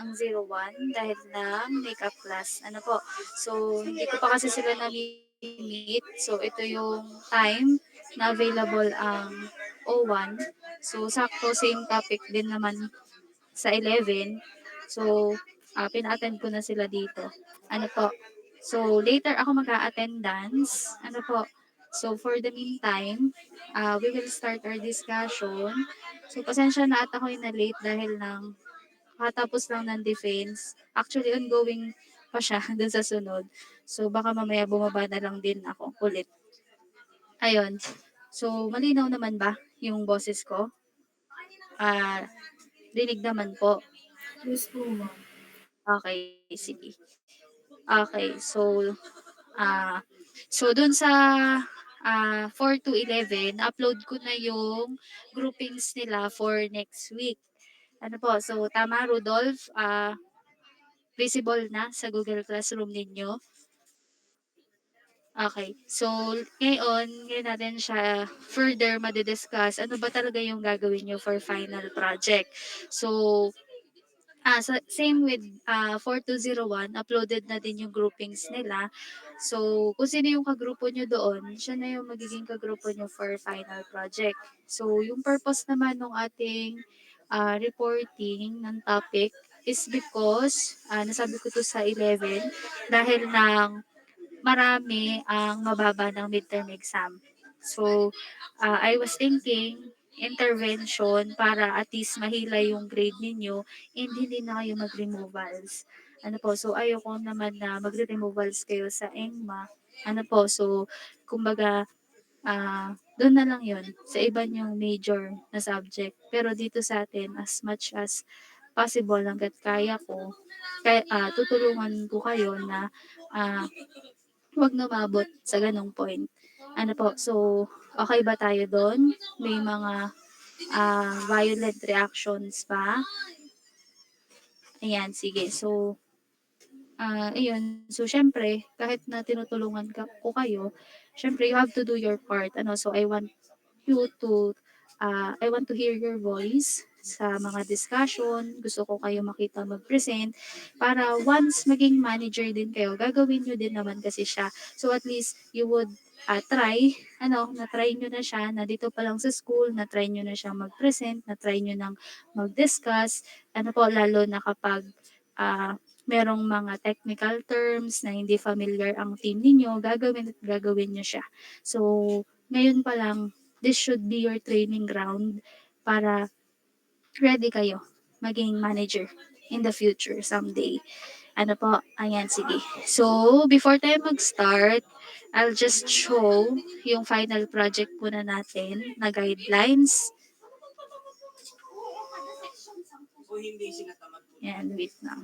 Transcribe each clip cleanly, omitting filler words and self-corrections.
ang 01 dahil ng makeup class. Ano po? So, hindi ko pa kasi sila nami-meet. So, ito yung time na available ang 01. So, sakto same topic din naman sa 11. So, pina-attend ko na sila dito. Ano po? So, later ako mag-a-attendance. Ano po? So, for the meantime, we will start our discussion. So, pasensya na at ako'y na-late dahil ng katapos lang ng defense. Actually, ongoing pa siya dun sa sunod. So, baka mamaya bumaba na lang din ako ulit. Ayun. So, malinaw naman ba yung boses ko? Rinig naman po. Yes po, ma'am. Okay, sige. Okay, ah, so dun sa 4 to 11, upload ko na yung groupings nila for next week. Ano po, so tama Rudolph, visible na sa Google Classroom ninyo. Okay, so ngayon natin siya further madidiscuss. Ano ba talaga yung gagawin nyo for final project? So, same with 4201, uploaded na din yung groupings nila. So, kung sino yung kagrupo nyo doon, siya na yung magiging kagrupo nyo for final project. So, yung purpose naman ng ating reporting ng topic is because, nasabi ko to sa 11, dahil ng marami ang mababa ng midterm exam. So, I was thinking intervention para at least mahila yung grade ninyo and hindi na kayo mag-removals. Ano po, so ayoko naman na magre-removals kayo sa ENGMA. Ano po, so kumbaga doon na lang yun sa iba yung major na subject. Pero dito sa atin, as much as possible hanggat kaya ko, tutulungan ko kayo na ah, huwag lumabot sa ganong point. Ano po, so okay ba tayo doon? May mga violent reactions pa? Ayan, sige. So, ayun. So, syempre, kahit na tinutulungan ko kayo, syempre, you have to do your part. Ano, so, you to, I want to hear your voice sa mga discussion. Gusto ko kayo makita mag-present para once maging manager din kayo, gagawin nyo din naman kasi siya. So at least you would na-try nyo na siya, na dito pa lang sa school, na-try nyo na siya mag-present, na-try nyo nang mag-discuss, ano po, lalo na kapag merong mga technical terms na hindi familiar ang team ninyo, gagawin at gagawin nyo siya. So, ngayon pa lang, this should be your training ground para ready kayo maging manager in the future someday. Ano po, ayan, sige. So, before tayo mag-start, I'll just show yung final project muna natin na guidelines. Yan, wait lang.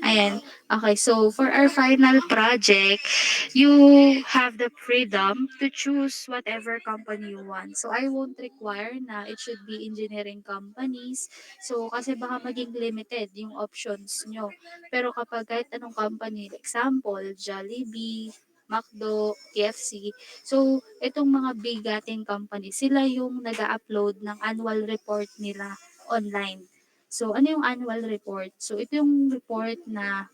Ayan. Okay, so for our final project, you have the freedom to choose whatever company you want. So I won't require na it should be engineering companies. So kasi baka maging limited yung options nyo. Pero kapag kahit anong company, example, Jollibee, McDo, KFC. So, itong mga bigating company, sila yung nag-upload ng annual report nila online. So, ano yung annual report? So, ito yung report na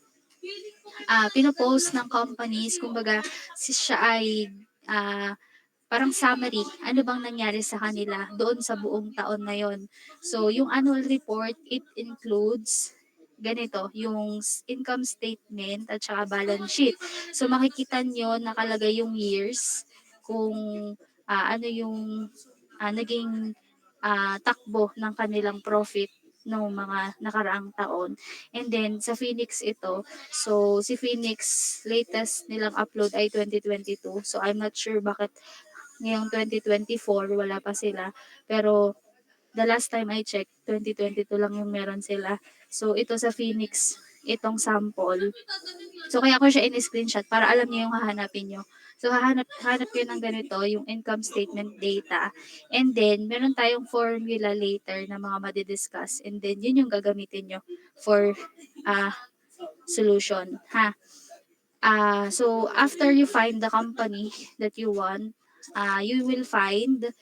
pinopost ng companies, kumbaga siya ay parang summary, ano bang nangyari sa kanila doon sa buong taon na yon. So, yung annual report, it includes ganito, yung income statement at saka balance sheet. So, makikita nyo nakalagay yung years, kung ano yung naging takbo ng kanilang profit no mga nakaraang taon. And then sa Phoenix ito, so si Phoenix latest nilang upload ay 2022. So I'm not sure bakit ngayong 2024 wala pa sila. Pero the last time I checked, 2022 lang yung meron sila. So ito sa Phoenix, itong sample. So kaya ko siya in-screenshot para alam niyo yung hahanapin niyo. So hanap kayo ng ganito, yung income statement data. And then meron tayong formula later na mga madidiscuss. And then yun yung gagamitin niyo for uh, solution. Ha? So after you find the company that you want, you will find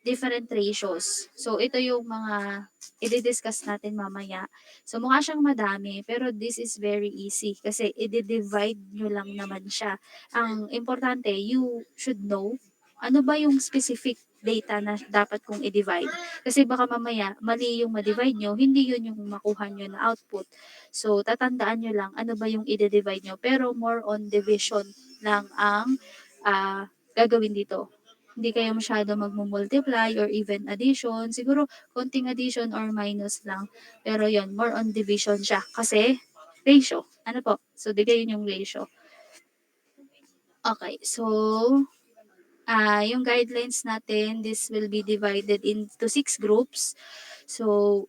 different ratios. So, ito yung mga i-discuss natin mamaya. So, mukha siyang madami, pero this is very easy kasi i-divide nyo lang naman siya. Ang importante, you should know ano ba yung specific data na dapat kong i-divide. Kasi baka mamaya, mali yung ma-divide nyo, hindi yun yung makuha nyo na output. So, tatandaan nyo lang ano ba yung i-divide nyo. Pero more on division lang ang gagawin dito. Hindi kayo masyado magmumultiply or even addition. Siguro, konting addition or minus lang. Pero yon more on division siya. Kasi, ratio. Ano po? So, di kayo yung ratio. Okay, so, yung guidelines natin, this will be divided into 6 groups. So,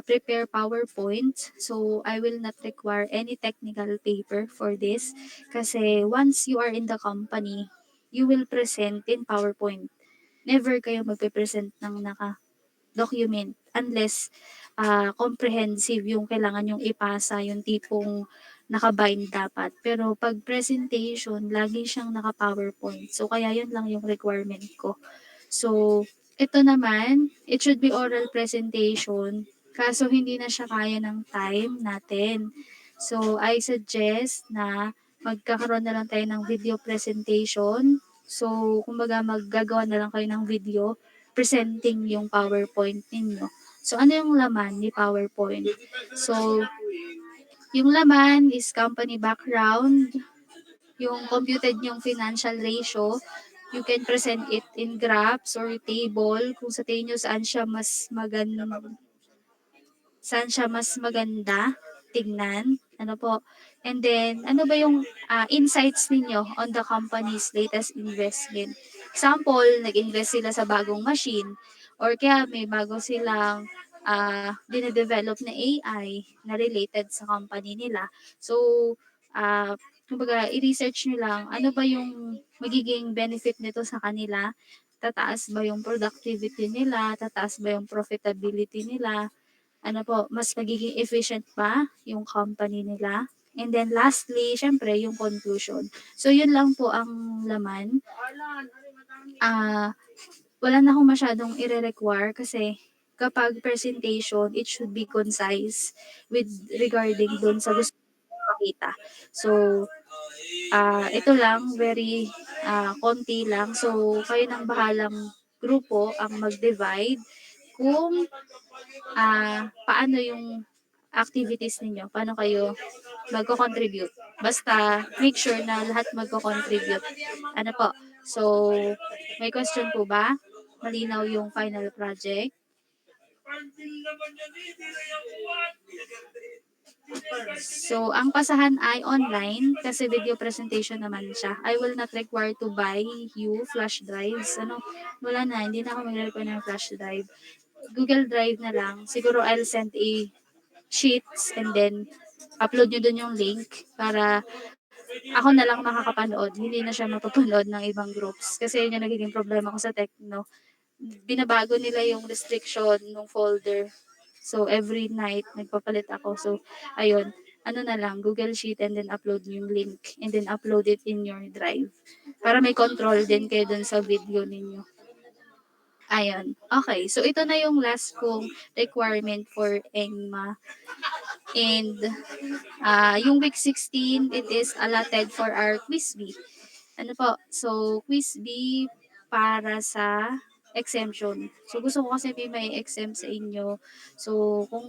prepare PowerPoint. So, I will not require any technical paper for this. Kasi, once you are in the company, you will present in PowerPoint. Never kayo magpe-present ng naka-document unless comprehensive yung kailangan yung ipasa, yung tipong naka-bind dapat. Pero pag presentation, lagi siyang naka-PowerPoint. So, kaya yun lang yung requirement ko. So, ito naman, it should be oral presentation. Kaso hindi na siya kaya ng time natin. So, I suggest na magkakaroon na lang tayo ng video presentation. So, kumbaga maggagawa na lang kayo ng video presenting yung PowerPoint ninyo. So, ano yung laman ni PowerPoint? So, yung laman is company background, yung computed yung financial ratio, you can present it in graphs or table kung sa tingin nyo saan siya mas maganda tignan. Ano po? And then, ano ba yung insights ninyo on the company's latest investment? Example, nag-invest sila sa bagong machine or kaya may bago silang dinedevelop na AI na related sa company nila. So, kumbaga, i-research nyo lang ano ba yung magiging benefit nito sa kanila. Tataas ba yung productivity nila? Tataas ba yung profitability nila? Ano po, mas magiging efficient pa yung company nila. And then lastly, syempre, yung conclusion. So, yun lang po ang laman. Wala na akong masyadong ire-require kasi kapag presentation, it should be concise with regarding dun sa gusto kong makita. So, ito lang, very konti lang. So, kayo nang bahalang grupo ang mag-divide kung paano yung activities ninyo, paano kayo magko-contribute. Basta make sure na lahat magko-contribute. Ano po? So, may question po ba? Malinaw yung final project? So, ang pasahan ay online kasi video presentation naman siya. I will not require to buy you flash drives. Ano, wala na, hindi na ako mag-require ng flash drive. Google Drive na lang. Siguro I'll send a sheets and then upload nyo dun yung link para ako na lang makakapanood. Hindi na siya mapapanood ng ibang groups. Kasi yun yung nagiging problema ko sa Tecno. Binabago nila yung restriction ng folder. So, every night, nagpapalit ako. So, ayun. Ano na lang, Google Sheet and then upload yung link and then upload it in your drive. Para may control din kayo dun sa video ninyo. Ayun. Okay. So, ito na yung last kong requirement for ENGMA. And yung week 16, it is allotted for our quiz B. Ano po? So, quiz B para sa exemption. So, gusto ko kasi may exempt sa inyo. So, kung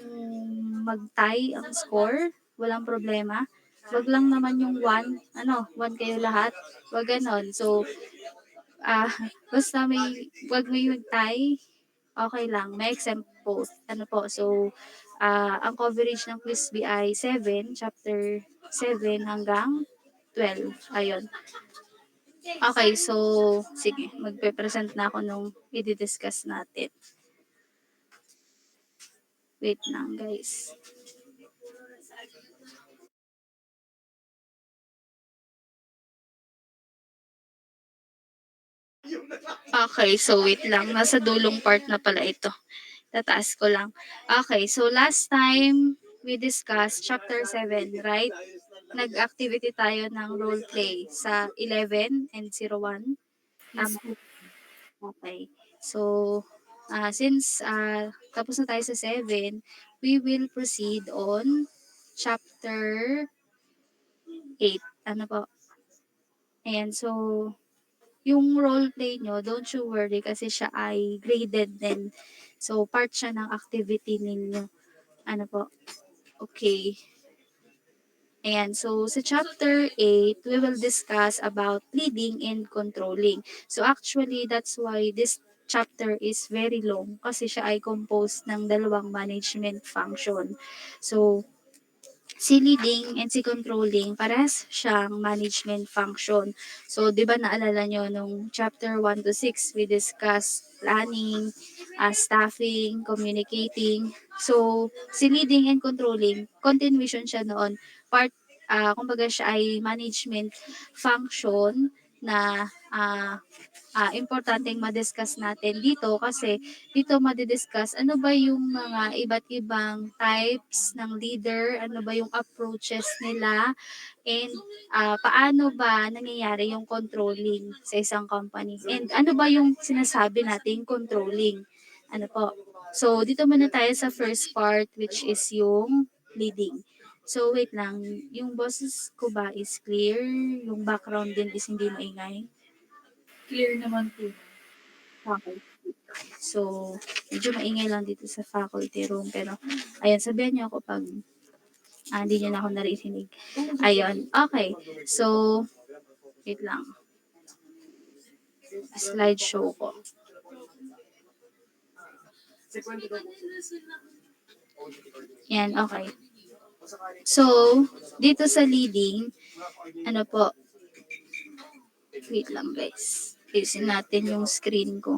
mag-tie ang score, walang problema. Wag lang naman yung 1 kayo lahat. Wag ganon. So, ah, basta wag may mag-tie, okay lang. May exempt both. Ano po? So, ang coverage ng quiz B ay 7, chapter 7 hanggang 12. Ayun. Okay, so, sige, magpe-present na ako nung i-discuss natin. Wait lang, guys. Okay, so wait lang. Nasa dulong part na pala ito. Tataas ko lang. Okay, so last time we discussed chapter 7, right? Nag-activity tayo ng role play sa 11 and 01. Yes Tama. po. Okay. So, Since tapos na tayo sa 7, we will proceed on chapter 8. Ano po? Ayan, so yung role play nyo, don't you worry kasi siya ay graded din. So, part siya ng activity ninyo. Ano po? Okay. Ayan, so sa chapter 8, we will discuss about leading and controlling. So actually, that's why this chapter is very long kasi siya ay composed ng dalawang management function. So, si leading and si controlling, parehas siyang management function. So, di ba naalala nyo nung chapter 1 to 6, we discussed planning, staffing, communicating. So, si leading and controlling, continuation siya noon. Kumbaga siya ay management function na importanteng ma-discuss natin dito kasi dito madi-discuss ano ba yung mga iba't ibang types ng leader, ano ba yung approaches nila, and paano ba nangyayari yung controlling sa isang company. And ano ba yung sinasabi nating controlling? Ano po? So, dito muna tayo sa first part which is yung leading. So, wait lang. Yung boses ko ba is clear? Yung background din is hindi maingay? Clear naman po. Okay. So, medyo maingay lang dito sa faculty room. Pero, ayan, sabihan niyo ako pag hindi niyo na ako naririnig. Ayun. Okay. So, wait lang. Slideshow ko. Yan, okay. So, dito sa leading, ano po, wait lang guys. Ayusin natin yung screen ko.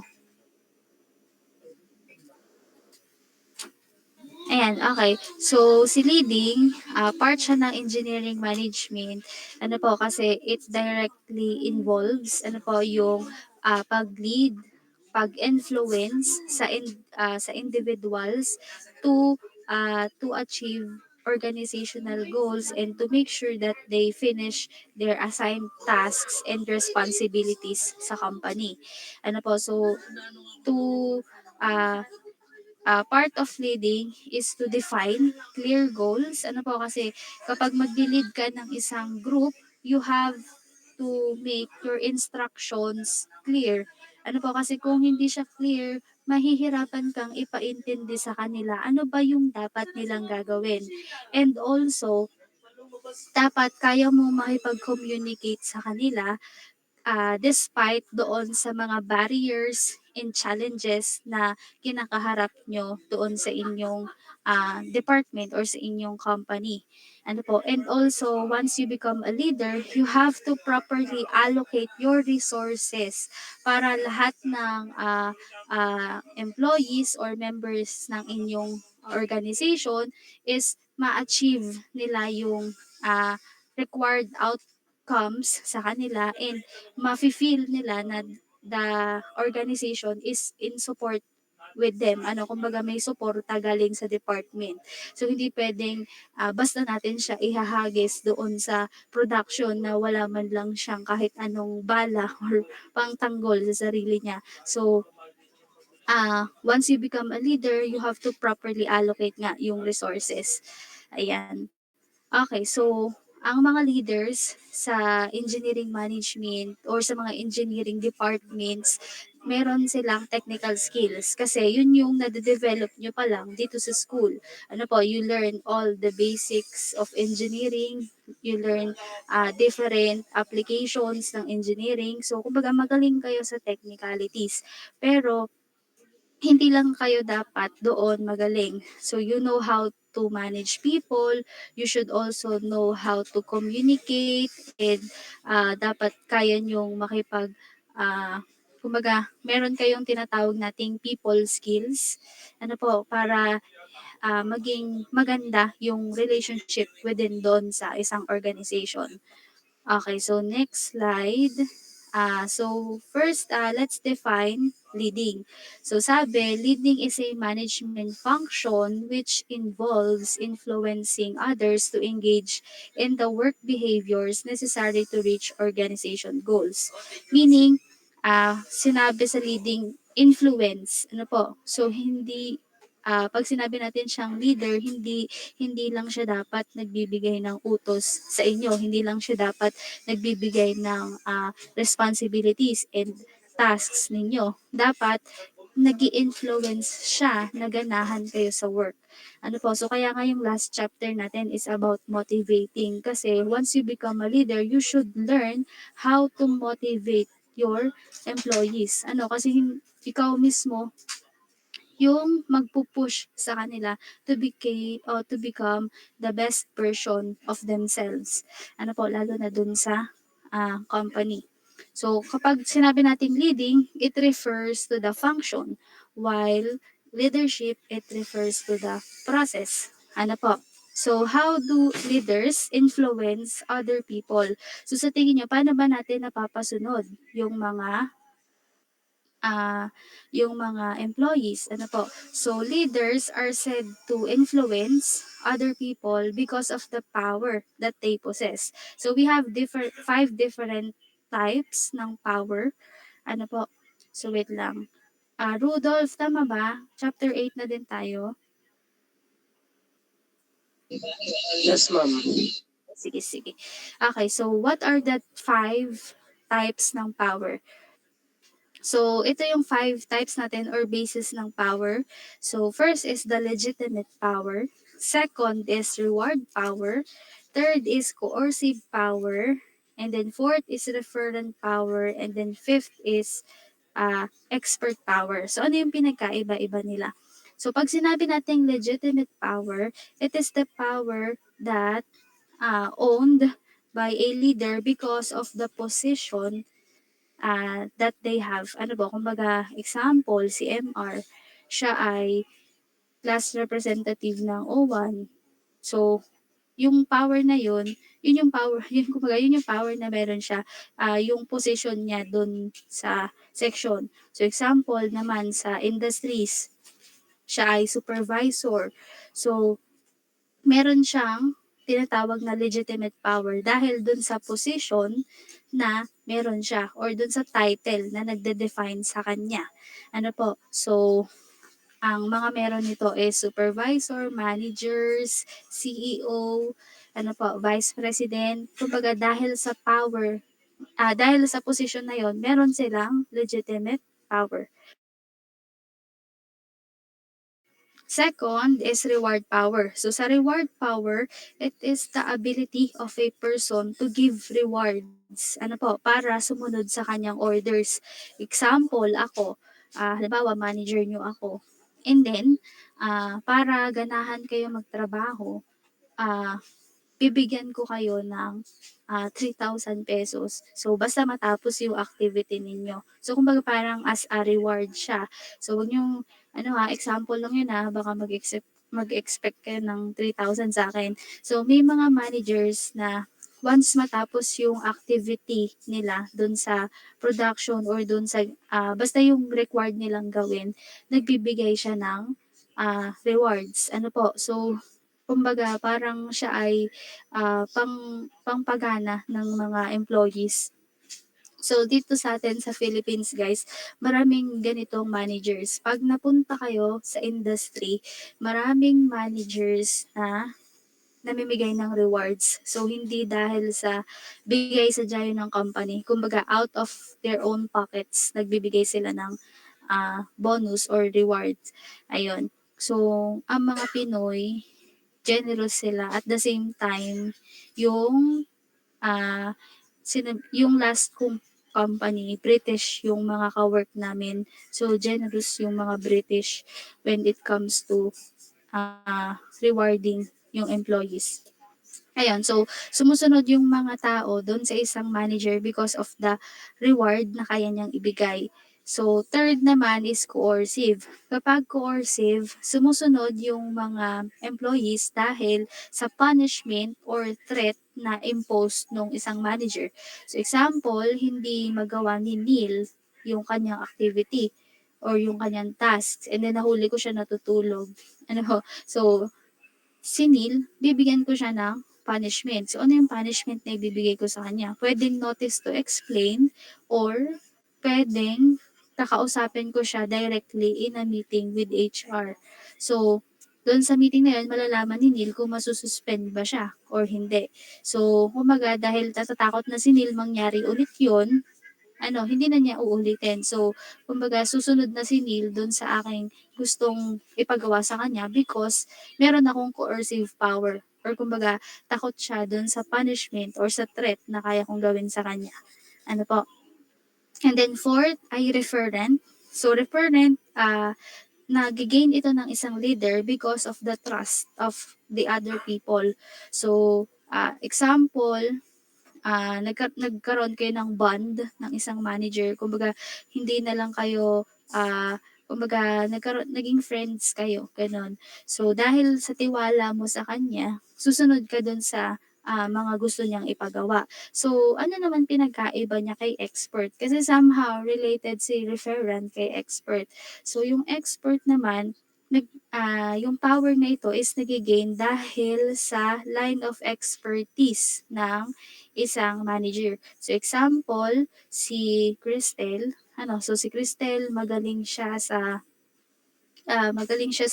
Ayan, okay. So, si leading, part siya ng engineering management. Ano po, kasi it directly involves, ano po, yung pag-lead, pag-influence sa individuals to achieve organizational goals and to make sure that they finish their assigned tasks and responsibilities sa company. Ano po, so to uh, part of leading is to define clear goals. Ano po kasi kapag mag-lead ka ng isang group, you have to make your instructions clear. Ano po kasi kung hindi siya clear, mahihirapan kang ipaintindi sa kanila ano ba yung dapat nilang gagawin. And also, dapat kaya mo makipag-communicate sa kanila despite doon sa mga barriers and challenges na kinakaharap nyo doon sa inyong department or sa inyong company. Ano po? And also, once you become a leader, you have to properly allocate your resources para lahat ng employees or members ng inyong organization is ma-achieve nila yung required outcomes sa kanila and mafe-feel nila na the organization is in support with them. Ano, kumbaga may suporta galing sa department. So, hindi pwedeng basta natin siya ihahagis doon sa production na wala man lang siyang kahit anong bala or pangtanggol sa sarili niya. So, once you become a leader, you have to properly allocate nga yung resources. Ayan. Okay, so ang mga leaders sa engineering management or sa mga engineering departments, meron silang technical skills kasi yun yung nade-develop nyo pa lang dito sa school. Ano po, you learn all the basics of engineering, you learn different applications ng engineering. So, kumbaga magaling kayo sa technicalities. Pero, hindi lang kayo dapat doon magaling. So you know how to manage people, you should also know how to communicate, and dapat kaya nyong kumbaga, meron kayong tinatawag nating people skills. Ano po, para maging maganda yung relationship within doon sa isang organization. Okay, so next slide. So first, let's define leading. So sabi, leading is a management function which involves influencing others to engage in the work behaviors necessary to reach organization goals. Meaning, sinabi sa leading influence. Ano po? So, hindi, 'pag sinabi natin siyang leader, hindi hindi lang siya dapat nagbibigay ng utos sa inyo, hindi lang siya dapat nagbibigay ng, responsibilities and tasks ninyo. Dapat nag-i-influence siya na ganahan kayo sa work. Ano po, so kaya nga yung last chapter natin is about motivating kasi once you become a leader, you should learn how to motivate your employees. Ano, kasi ikaw mismo yung magpupush sa kanila to become the best version of themselves. Ano po, lalo na dun sa company. So, kapag sinabi nating leading, it refers to the function, while leadership, it refers to the process. Ano po? So, how do leaders influence other people? So, sa tingin nyo, paano ba natin napapasunod yung ah, mga employees, ano po. So, leaders are said to influence other people because of the power that they possess. So, we have five different types ng power. Ano po? So, wait lang. Rudolph, tama ba? Chapter 8 na din tayo. Yes, ma'am. Sige, sige. Okay, so what are the five types ng power? So, ito yung five types natin or basis ng power. So, first is the legitimate power. Second is reward power. Third is coercive power. And then fourth is referent power. And then fifth is expert power. So, ano yung pinagkaiba-iba nila? So, pag sinabi nating legitimate power, it is the power that owned by a leader because of the position that they have. Ano ba, kumbaga, example, si MR, siya ay class representative ng O1. So, yung power na yun yung power, yun kumbaga, yun yung power na meron siya, yung position niya dun sa section. So, example naman sa industries, siya ay supervisor. So, meron siyang tinatawag na legitimate power dahil dun sa position na meron siya or dun sa title na nagde-define sa kanya. Ano po? So, ang mga meron nito is supervisor, managers, CEO, ano po, vice president. Kumbaga dahil sa power, dahil sa position na yon, meron silang legitimate power. Second is reward power. So sa reward power, it is the ability of a person to give rewards. Ano po, para sumunod sa kanyang orders. Example, ako, halimbawa manager nyo ako. And then, para ganahan kayo magtrabaho, ah, bibigyan ko kayo ng 3,000 pesos. So, basta matapos yung activity ninyo. So, kumbaga parang as a reward siya. So, wag niyong, example lang yun baka mag-expect kayo ng 3,000 sa akin. So, may mga managers na once matapos yung activity nila dun sa production or dun sa, basta yung required nilang gawin, nagbibigay siya ng rewards. Ano po? So, kumbaga parang siya ay pangpagana ng mga employees. So, dito sa atin sa Philippines, guys, maraming ganitong managers. Pag napunta kayo sa industry, maraming managers na namimigay ng rewards. So, hindi dahil sa bigay sa jayo ng company. Kumbaga, out of their own pockets, nagbibigay sila ng bonus or rewards. Ayun. So, ang mga Pinoy, generous sila. At the same time, yung ah, yung last kong company, British yung mga ka-work namin. So, generous yung mga British when it comes to rewarding yung employees. Ayun, so sumusunod yung mga tao doon sa isang manager because of the reward na kaya niyang ibigay. So, third naman is coercive. Kapag coercive, sumusunod yung mga employees dahil sa punishment or threat na imposed nung isang manager. So, example, hindi magawa ni Neil yung kanyang activity or yung kanyang tasks and then nahuli ko siya natutulog. Ano, so, si Neil, bibigyan ko siya ng punishment. So, ano yung punishment na ibibigay ko sa kanya? Pwedeng notice to explain or pwedeng kakausapin ko siya directly in a meeting with HR. So, doon sa meeting na yun, malalaman ni Neil kung masususpend ba siya or hindi. So, kumbaga, dahil natatakot na si Neil mangyari ulit yun, hindi na niya uulitin. So, kumbaga, susunod na si Neil dun sa aking gustong ipagawa sa kanya because meron akong coercive power. Or kumbaga, takot siya dun sa punishment or sa threat na kaya kong gawin sa kanya. Ano po? And then fourth ay referent. So, referent, nag-gain ito ng isang leader because of the trust of the other people. So, example, nagkaroon kayo ng bond ng isang manager. Kumbaga, hindi na lang kayo, kumbaga, naging friends kayo, ganon. So, dahil sa tiwala mo sa kanya, susunod ka dun sa mga gusto niyang ipagawa. So, ano naman pinagkaiba niya kay expert? Kasi somehow related si referent kay expert. So, yung expert naman, yung power na ito is nagigain dahil sa line of expertise ng isang manager. So example, si Cristel, si Cristel magaling siya sa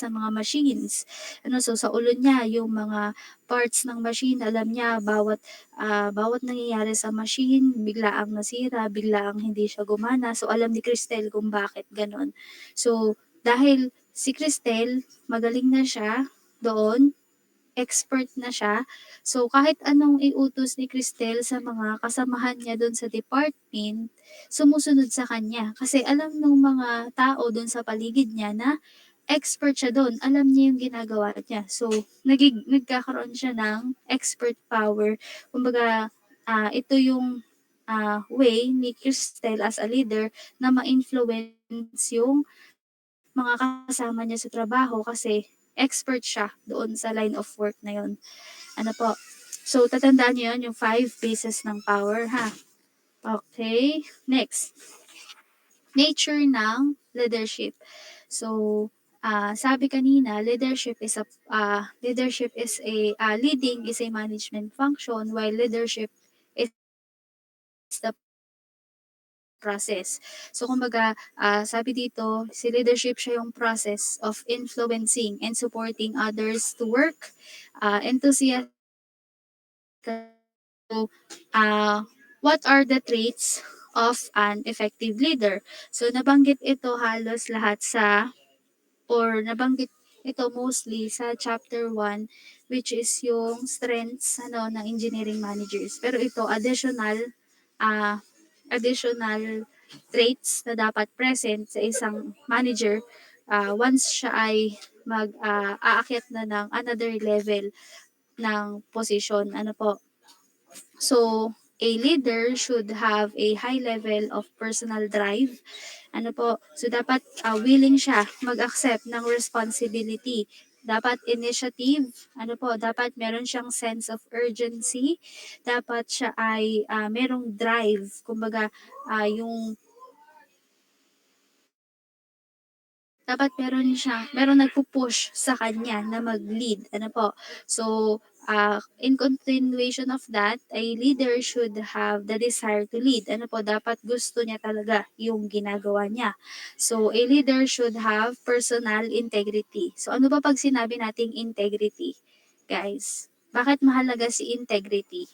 mga machines. So sa ulo niya yung mga parts ng machine, alam niya bawat nangyayari sa machine, biglaang nasira, biglaang hindi siya gumana. So alam ni Cristel kung bakit ganon. So dahil si Cristel magaling na siya doon, expert na siya. So, kahit anong iutos ni Cristel sa mga kasamahan niya doon sa department, sumusunod sa kanya. Kasi alam ng mga tao doon sa paligid niya na expert siya doon. Alam niya yung ginagawa niya. So, nagkakaroon siya ng expert power. Kumbaga, ito yung way ni Cristel as a leader na ma-influence yung mga kasama niya sa trabaho kasi expert siya doon sa line of work na yun. Ano po? So, tatandaan niyo yun, yung 5 pieces ng power, ha? Okay. Next. Nature ng leadership. So, sabi kanina, leading is a management function while leadership is the process. So, kumbaga, sabi dito, si leadership siya yung process of influencing and supporting others to work enthusiastically. So, what are the traits of an effective leader? So, nabanggit ito halos lahat nabanggit ito mostly sa chapter 1, which is yung strengths ng engineering managers. Pero ito, additional traits na dapat present sa isang manager once siya ay aakyat na ng another level ng position. Ano po? So, a leader should have a high level of personal drive. Ano po? So, dapat willing siya mag-accept ng responsibility. Dapat initiative. Ano po? Dapat meron siyang sense of urgency. Dapat siya ay merong drive. Kumbaga, yung dapat meron nagpo-push sa kanya na mag-lead. Ano po? So, in continuation of that, a leader should have the desire to lead. Ano po? Dapat gusto niya talaga yung ginagawa niya. So, a leader should have personal integrity. So, ano ba pag sinabi nating integrity? Guys, bakit mahalaga si integrity?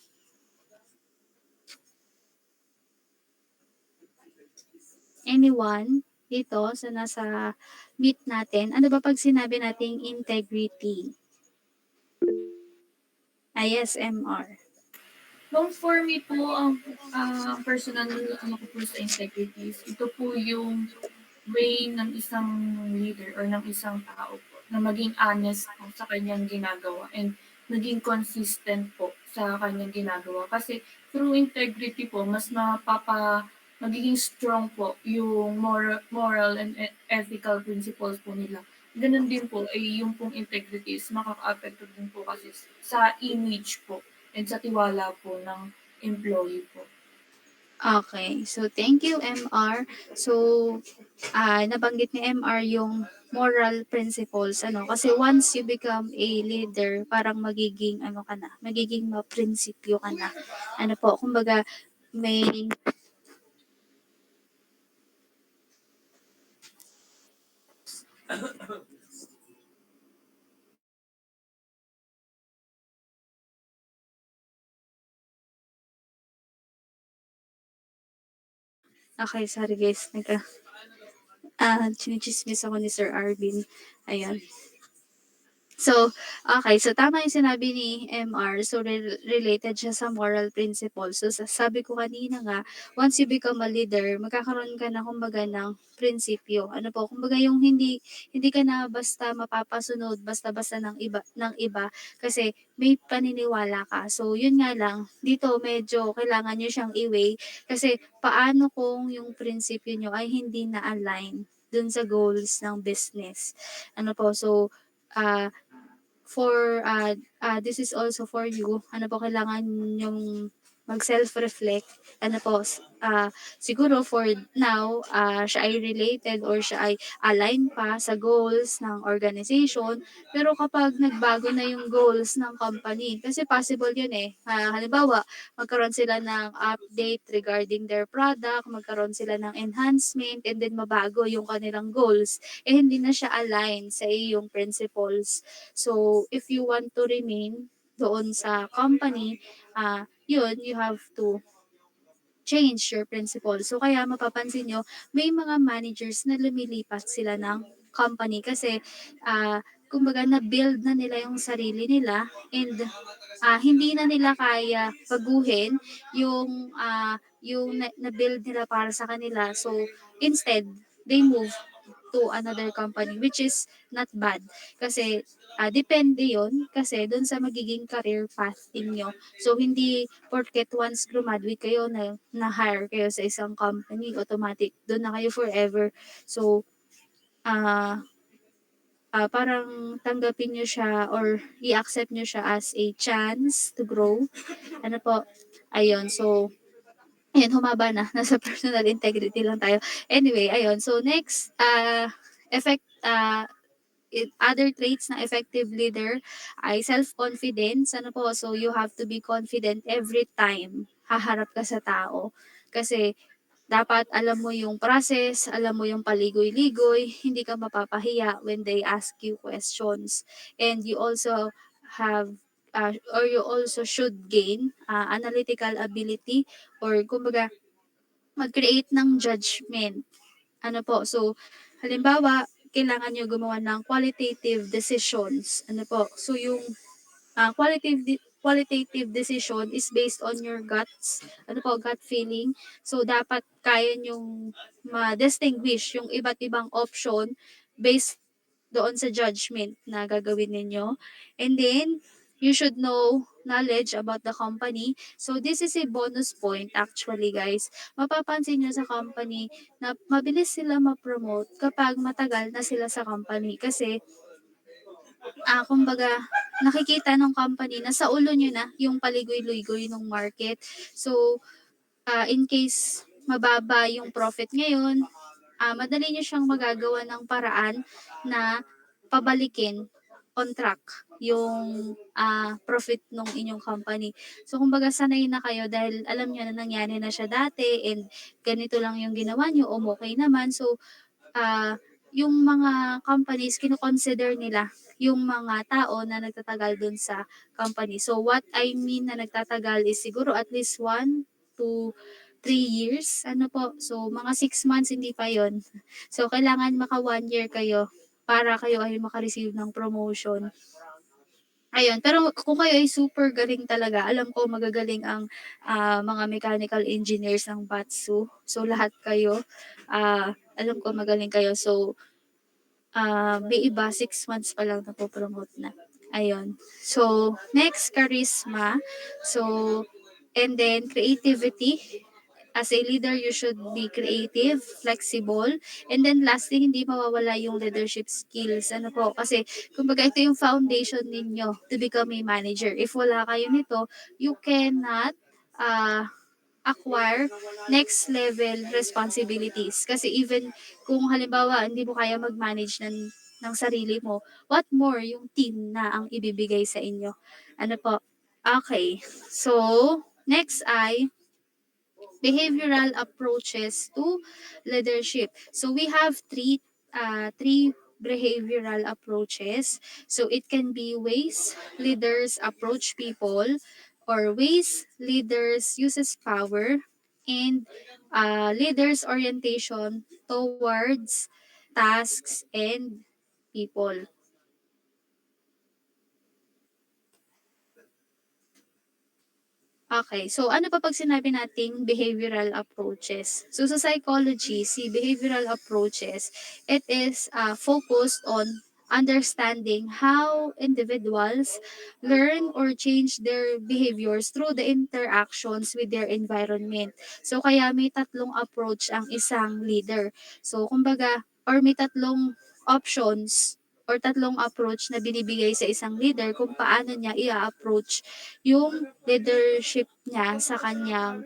Anyone dito sa nasa meet natin, ano ba pag sinabi nating integrity? ISMR. Nung for me po, ang personal ano ko po sa integrity is ito po yung way ng isang leader or ng isang tao po na maging honest po sa kanyang ginagawa and maging consistent po sa kanyang ginagawa. Kasi through integrity po, magiging strong po yung moral and ethical principles po nila. Ganun din po, ay yung pong integrity is makaka-apekto din po kasi sa image po and sa tiwala po ng employee po. Okay. So, thank you, MR. So, nabanggit ni MR yung moral principles. Kasi once you become a leader, parang magiging maprinsipyo ka na. Kumbaga, may Okay, sorry guys. Chinichismis ako ni Sir Arvin. Ayan. So, okay. So, tama yung sinabi ni MR. So, related siya sa moral principles. So, sabi ko kanina nga, once you become a leader, magkakaroon ka na kumbaga ng prinsipyo. Ano po, kumbaga yung hindi ka na basta mapapasunod basta-basta ng iba kasi may paniniwala ka. So, yun nga lang, dito medyo kailangan niyo siyang i-weigh kasi paano kung yung prinsipyo niyo ay hindi na-align dun sa goals ng business. Ano po, so, ah this is also for you. Ano po, kailangan yung mag-self-reflect. Ano po, siguro for now, siya ay related or siya ay align pa sa goals ng organization. Pero kapag nagbago na yung goals ng company, kasi possible yun eh. Halimbawa, magkaroon sila ng update regarding their product, magkaroon sila ng enhancement, and then mabago yung kanilang goals. Eh, hindi na siya align sa iyong principles. So, if you want to remain doon sa company, yun, you have to change your principles. So, kaya mapapansin nyo, may mga managers na lumilipat sila ng company kasi, kumbaga, na-build na nila yung sarili nila and hindi na nila kaya baguhin yung na-build nila para sa kanila. So, instead, they move to another company, which is not bad. Kasi, depende yon kasi doon sa magiging career path ninyo. So, hindi porket once graduate kayo na-hire kayo sa isang company, automatic, doon na kayo forever. So, ah parang tanggapin nyo siya or i-accept nyo siya as a chance to grow. Ano po, ayun. So, ayun, humaba na. Nasa personal integrity lang tayo. Anyway, ayun. So, next, other traits ng effective leader ay self-confidence. Ano po, so you have to be confident every time haharap ka sa tao. Kasi dapat alam mo yung process, alam mo yung paligoy-ligoy, hindi ka mapapahiya when they ask you questions. And you also have or you also should gain analytical ability or kumbaga mag-create ng judgment. Ano po, so halimbawa, kailangan nyo gumawa ng qualitative decisions. Ano po, so yung qualitative decision is based on your guts, ano po, gut feeling. So, dapat kaya nyong ma-distinguish yung iba't ibang option based doon sa judgment na gagawin ninyo. And then, you should know knowledge about the company. So, this is a bonus point actually, guys. Mapapansin nyo sa company na mabilis sila ma-promote kapag matagal na sila sa company. Kasi, kumbaga, nakikita ng company na sa ulo nyo na yung paligoy-ligoy ng market. So, in case mababa yung profit ngayon, madali nyo siyang magagawa ng paraan na pabalikin on track yung profit ng inyong company. So, kumbaga, sanay na kayo dahil alam nyo na nangyari na siya dati and ganito lang yung ginawa nyo, okay naman. So, yung mga companies, kino-consider nila yung mga tao na nagtatagal dun sa company. So, what I mean na nagtatagal is siguro at least 1 to 3 years. Ano po? So, mga 6 months, hindi pa yon. So, kailangan maka 1 year kayo para kayo ay makareceive ng promotion. Ayun, pero kung kayo ay super galing talaga, alam ko magagaling ang mga mechanical engineers ng Batsu. So, lahat kayo, alam ko magaling kayo. So, may iba 6 months pa lang napo-promote na. Ayun. So, next, charisma. So, and then creativity. As a leader, you should be creative, flexible, and then lastly, hindi mawawala yung leadership skills. Ano po, kasi kumbaga ito yung foundation ninyo to become a manager. If wala kayo nito, you cannot uh, acquire next level responsibilities. Kasi even kung halimbawa hindi mo kaya mag-manage ng sarili mo, what more yung team na ang ibibigay sa inyo. Ano po? Okay. So, next ay behavioral approaches to leadership. So, we have three behavioral approaches. So it can be ways leaders approach people or ways leaders uses power and leaders orientation towards tasks and people. Okay, so ano pa pag sinabi nating behavioral approaches? So sa psychology, si behavioral approaches, it is focused on understanding how individuals learn or change their behaviors through the interactions with their environment. So kaya may tatlong approach ang isang leader. So kumbaga, or may tatlong options or tatlong approach na binibigay sa isang leader kung paano niya i-approach yung leadership niya sa kanyang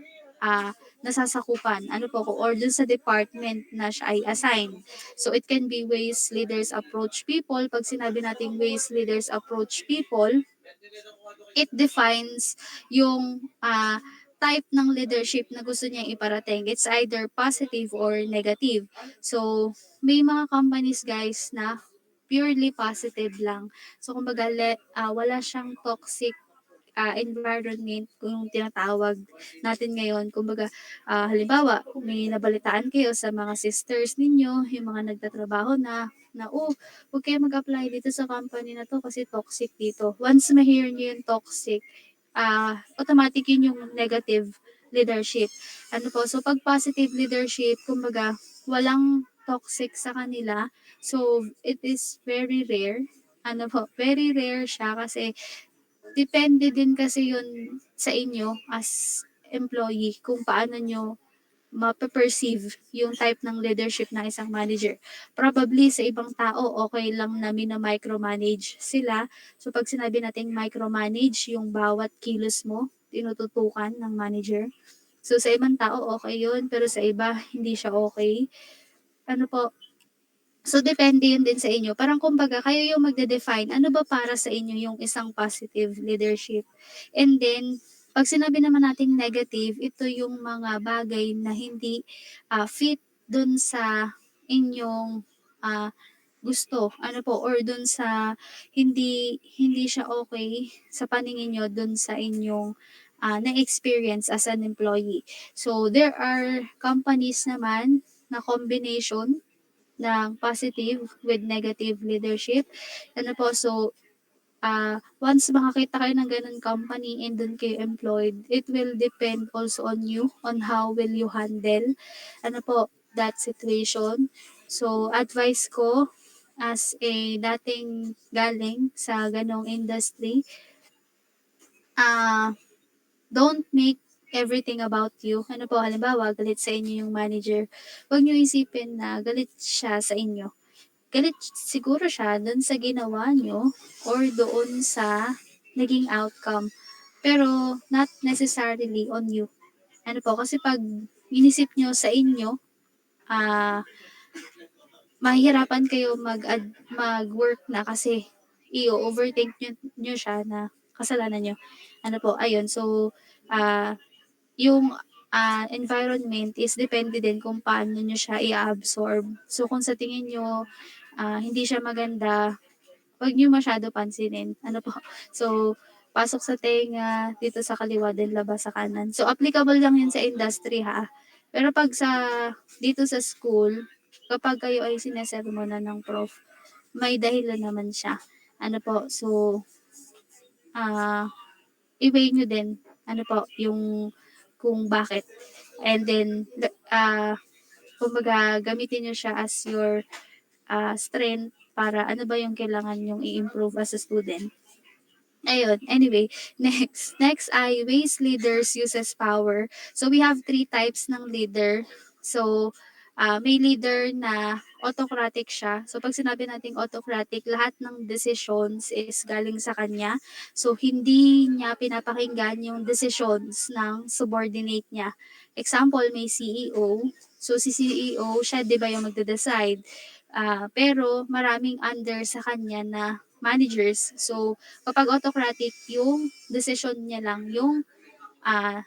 nasasakupan, ano po ko, or dun sa department na siya ay assigned. So it can be ways leaders approach people. Pag sinabi nating ways leaders approach people, it defines yung type ng leadership na gusto niya iparating. It's either positive or negative. So, may mga companies guys na purely positive lang. So, kumbaga, wala siyang toxic environment kung tinatawag natin ngayon. Kumbaga, halimbawa, may nabalitaan kayo sa mga sisters ninyo, yung mga nagtatrabaho oh, huwag kayo mag-apply dito sa company na to kasi toxic dito. Once ma-hear nyo yung toxic, automatic yun yung negative leadership. Ano po, so pag positive leadership, kumbaga, walang toxic sa kanila. So, it is very rare. Ano po, very rare siya kasi depende din kasi yun sa inyo as employee kung paano nyo mape-perceive yung type ng leadership ng isang manager. Probably sa ibang tao, okay lang na mina-micromanage sila. So pag sinabi nating micromanage, yung bawat kilos mo, tinututukan ng manager. So sa ibang tao, okay yun. Pero sa iba, hindi siya okay. Ano po, so, depende yun din sa inyo. Parang kumbaga, kayo yung magde-define, ano ba para sa inyo yung isang positive leadership. And then, pag sinabi naman nating negative, ito yung mga bagay na hindi fit dun sa inyong ah, gusto. Ano po, or dun sa hindi siya okay sa paningin nyo dun sa inyong na-experience as an employee. So, there are companies naman na combination ng positive with negative leadership. Ano po, so, once makakita kayo ng ganun company and dun kayo employed, it will depend also on you, on how will you handle, ano po, that situation. So, advice ko, as a dating galing sa ganong industry, ah, don't make everything about you. Ano po, halimbawa, galit sa inyo yung manager. Huwag niyo isipin na galit siya sa inyo. Galit siguro siya dun sa ginawa nyo or doon sa naging outcome. Pero not necessarily on you. Ano po, kasi pag inisip nyo sa inyo, ah mahihirapan kayo mag-work na kasi i-overthink nyo siya na kasalanan nyo. Ano po, ayun. So, yung environment is depende din kung paano nyo siya i-absorb. So, kung sa tingin nyo hindi siya maganda, wag niyo masyado pansinin. Ano po? So, pasok sa tenga, dito sa kaliwa, din labas sa kanan. So, applicable lang yun sa industry ha. Pero pag dito sa school, kapag kayo ay sinesermonan ng prof, may dahilan naman siya. Ano po? So, ah, i-weigh nyo din, ano po, yung kung bakit. And then, kumbaga, gamitin nyo siya as your strength para ano ba yung kailangan yung i-improve as a student. Ayun, anyway, next. Next ay ways leaders uses power. So we have three types ng leader. So may leader na autocratic siya. So pag sinabi nating autocratic, lahat ng decisions is galing sa kanya. So hindi niya pinapakinggan yung decisions ng subordinate niya. Example, may CEO. So si CEO, siya 'di ba yung magde-decide. Pero maraming under sa kanya na managers. So kapag autocratic, yung decision niya lang yung ah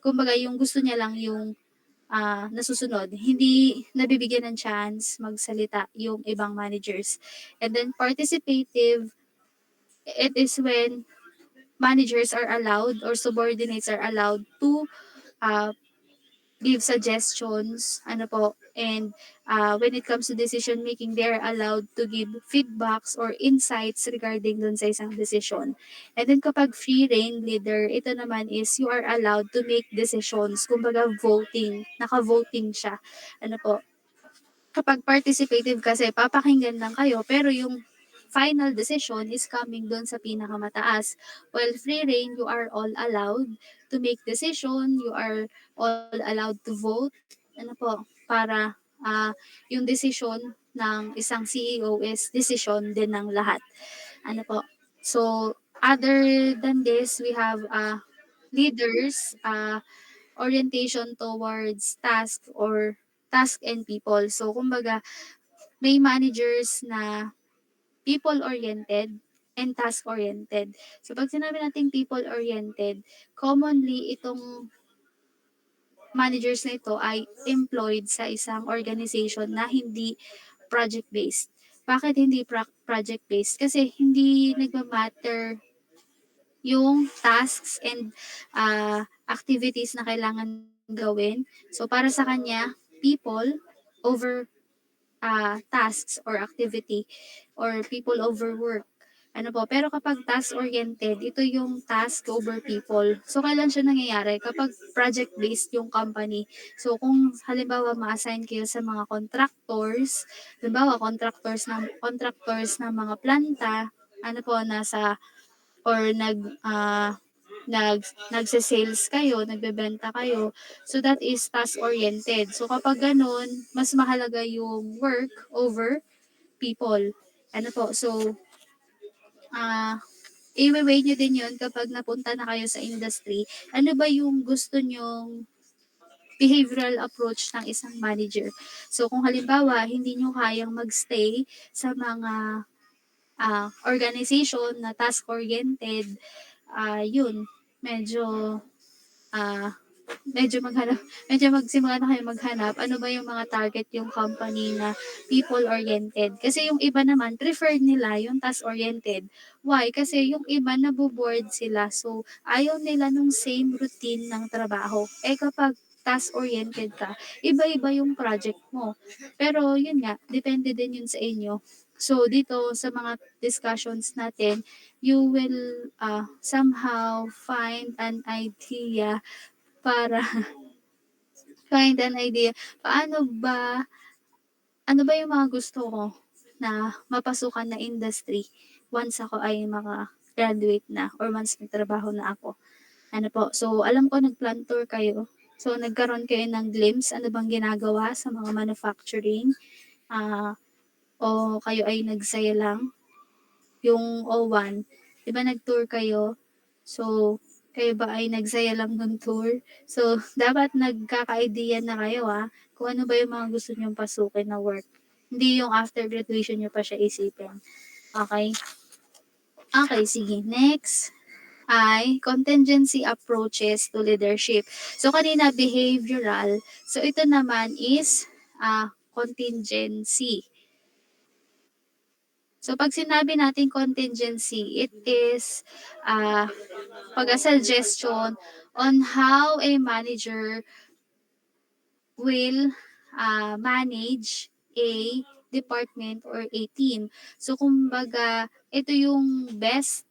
kumbaga yung gusto niya lang yung nasusunod. Hindi nabibigyan ng chance magsalita yung ibang managers. And then participative, it is when managers are allowed or subordinates are allowed to uh, give suggestions, ano po, and when it comes to decision making, they're allowed to give feedbacks or insights regarding dun sa isang decision. And then kapag free reign leader, ito naman is you are allowed to make decisions, kumbaga voting, naka-voting siya. Ano po, kapag participative kasi papakinggan lang kayo pero yung final decision is coming doon sa pinakamataas. While free reign, you are all allowed to make decision, you are all allowed to vote. Ano po, para yung decision ng isang CEO is decision din ng lahat. Ano po. So, other than this, we have leaders, orientation towards task or task and people. So, kumbaga, may managers na people-oriented and task-oriented. So, pag sinabi nating people-oriented, commonly itong managers na ito ay employed sa isang organization na hindi project-based. Bakit hindi project-based? Kasi hindi nagma-matter yung tasks and activities na kailangan gawin. So, para sa kanya, people over tasks or activity or people over work. Ano po, pero kapag task-oriented, ito yung task over people. So, kailan siya nangyayari? Kapag project-based yung company. So, kung halimbawa ma-assign kayo sa mga contractors, halimbawa contractors ng mga planta, ano po, nasa or nagse-sales kayo, nagbebenta kayo. So that is task oriented. So kapag ganun, mas mahalaga yung work over people. Ano po? So ah i-weigh nyo din yun kapag napunta na kayo sa industry. Ano ba yung gusto nyong behavioral approach ng isang manager? So kung halimbawa, hindi nyo kayang magstay sa mga organization na task-oriented, yun, medyo ah, medyo magsimula na kayo maghanap, ano ba yung mga target yung company na people-oriented. Kasi yung iba naman, preferred nila yung task-oriented. Why? Kasi yung iba naboboard sila. So, ayaw nila nung same routine ng trabaho. Eh kapag task-oriented ka, iba-iba yung project mo. Pero yun nga, depende din yun sa inyo. So, dito sa mga discussions natin, you will somehow find an idea para find an idea. Ano ba yung mga gusto ko na mapasukan na industry once ako ay maka-graduate na or once nagtrabaho na ako. Ano po, so alam ko nag-plant tour kayo. So nagkaroon kayo ng glimpse ano bang ginagawa sa mga manufacturing, o kayo ay nagsaya lang yung O1, 'di ba nag-tour kayo? So, kayo ba ay nagsaya lang ng tour? So, dapat nagkaka-idea na kayo kung ano ba yung mga gusto niyong pasukin na work. Hindi yung after graduation niyo pa siya isipin. Okay? Okay, sige. Next ay contingency approaches to leadership. So, kanina behavioral. So, ito naman is contingency. So, pag sinabi natin contingency, it is a suggestion on how a manager will manage a department or a team. So, kumbaga, ito yung best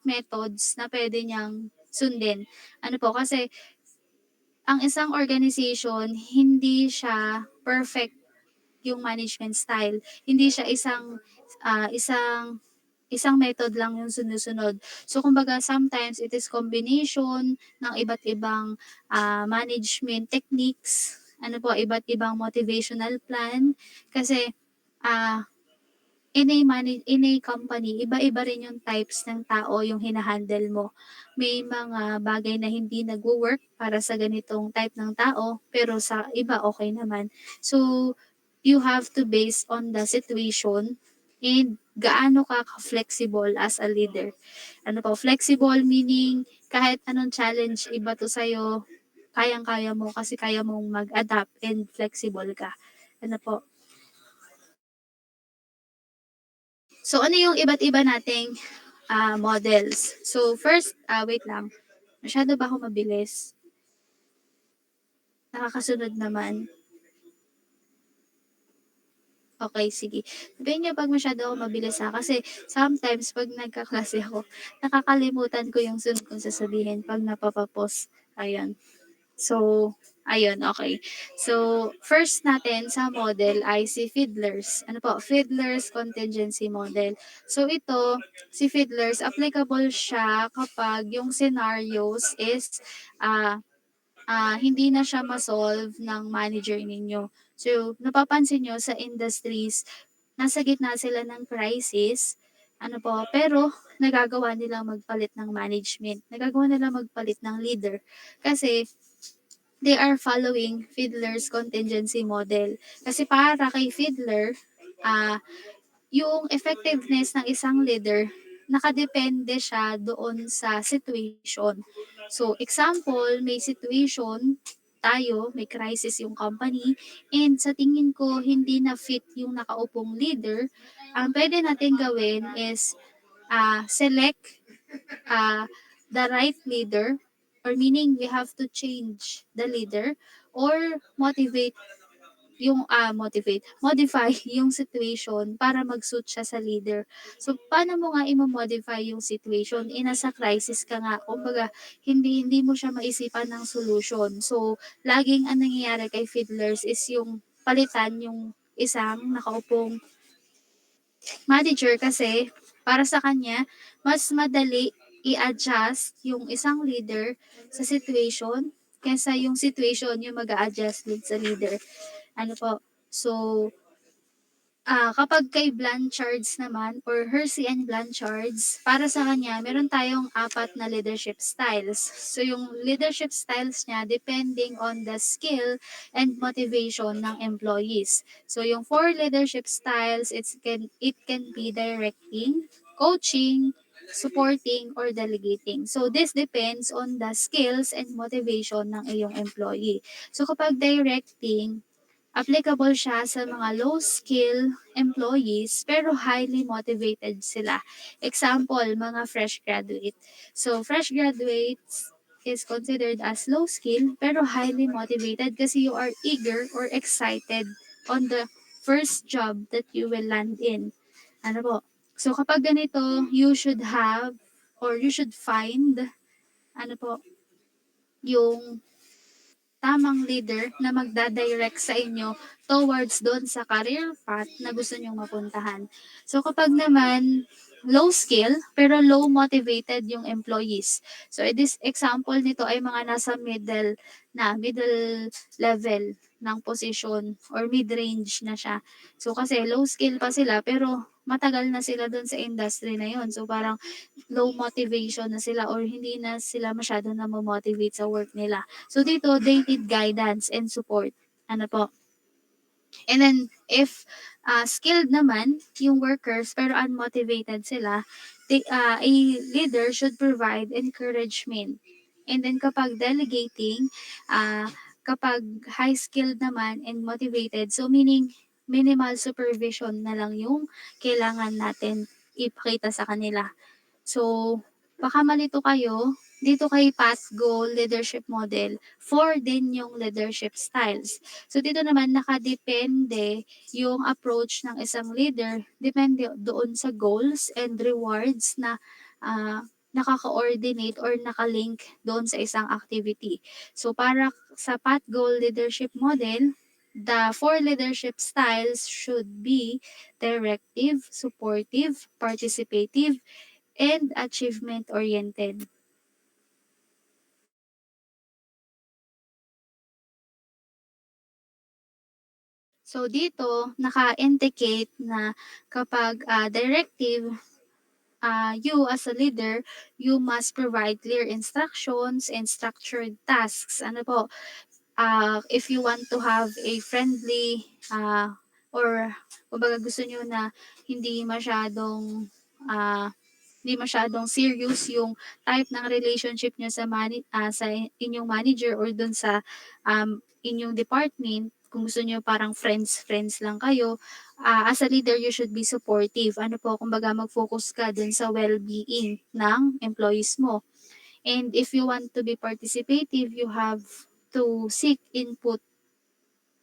methods na pwede niyang sundin. Ano po, kasi ang isang organization, hindi siya perfect yung management style. Hindi siya isang method lang yung sinusunod. So, kumbaga, sometimes it is combination ng iba't ibang management techniques, ano po, iba't ibang motivational plan. Kasi, ah, in a company, iba-iba rin yung types ng tao yung hinahandle mo. May mga bagay na hindi nagwo-work para sa ganitong type ng tao, pero sa iba okay naman. So, you have to base on the situation and gaano ka ka-flexible as a leader. Ano po, flexible meaning kahit anong challenge iba to sa'yo, kayang-kaya mo kasi kaya mong mag-adapt and flexible ka. Ano po. So, ano yung iba't iba nating models? So, first, wait lang. Masyado ba ako mabilis? Nakakasunod naman. Okay, sige. Sabihin niyo 'pag masyado ako mabilis, ha, kasi sometimes 'pag nagkaklase ako, nakakalimutan ko yung sunod kong sasabihin 'pag napapa-pause, ayun. So, ayun, okay. So, first natin sa model ay si Fiedler's. Ano po? Fiedler's Contingency Model. So, ito, si Fiedler's, applicable siya kapag yung scenarios is, ah, hindi na siya ma-solve ng manager ninyo. So, napapansin nyo sa industries, nasa gitna sila ng crisis, ano po, pero nagagawa nila magpalit ng management. Nagagawa nila magpalit ng leader. Kasi they are following Fiedler's contingency model. Kasi para kay Fiedler, ah yung effectiveness ng isang leader, nakadepende siya doon sa situation. So, example, may situation tayo, may crisis yung company, and sa tingin ko, hindi na fit yung nakaupong leader, ang pwede natin gawin is select uh, the right leader, or meaning we have to change the leader, or modify yung situation para mag-suit siya sa leader. So, paano mo nga i-modify yung situation? Nasa crisis ka nga, kumbaga, hindi mo siya maisipan ng solution. So, laging ang nangyayari kay fiddlers is yung palitan yung isang nakaupong manager kasi para sa kanya, mas madali i-adjust yung isang leader sa situation kaysa yung situation yung mag adjust dun sa leader. Ano po? So, kapag kay Blanchards naman or Hersey and Blanchards, para sa kanya, meron tayong apat na leadership styles. So, yung leadership styles niya depending on the skill and motivation ng employees. So, yung four leadership styles, it can be directing, coaching, supporting, or delegating. So, this depends on the skills and motivation ng iyong employee. So, kapag directing, applicable siya sa mga low-skill employees pero highly motivated sila. Example, mga fresh graduate. So, fresh graduates is considered as low skill pero highly motivated kasi you are eager or excited on the first job that you will land in. Ano po? So, kapag ganito, you should have or you should find ano po, yung tamang leader na magda-direct sa inyo towards doon sa career path na gusto nyong mapuntahan. So kapag naman low skill pero low motivated yung employees. So this example nito ay mga nasa middle level ng position or mid-range na siya. So kasi low skill pa sila pero matagal na sila doon sa industry na yon. So parang low motivation na sila or hindi na sila masyado na motivate sa work nila. So dito, they need guidance and support. Ano po? And then, if skilled naman yung workers pero unmotivated sila, a leader should provide encouragement. And then kapag delegating, kapag high skilled naman and motivated, so meaning minimal supervision na lang yung kailangan natin ipakita sa kanila. So, baka malito kayo, dito kay Path Goal Leadership Model, 4 din yung leadership styles. So, dito naman nakadepende yung approach ng isang leader, depende doon sa goals and rewards na nakaka-coordinate or nakalink doon sa isang activity. So, para sa Path Goal Leadership Model, the 4 leadership styles should be directive, supportive, participative, and achievement-oriented. So dito, naka-indicate na kapag directive, you as a leader, you must provide clear instructions and structured tasks. Ano po, if you want to have a friendly or kumbaga gusto nyo na hindi masyadong hindi masyadong serious yung type ng relationship niyo sa inyong manager or dun sa inyong department. Kung gusto niyo parang friends lang kayo, as a leader you should be supportive. Ano po, kumbaga mag-focus ka dun sa well-being ng employees mo. And if you want to be participative, you have to seek input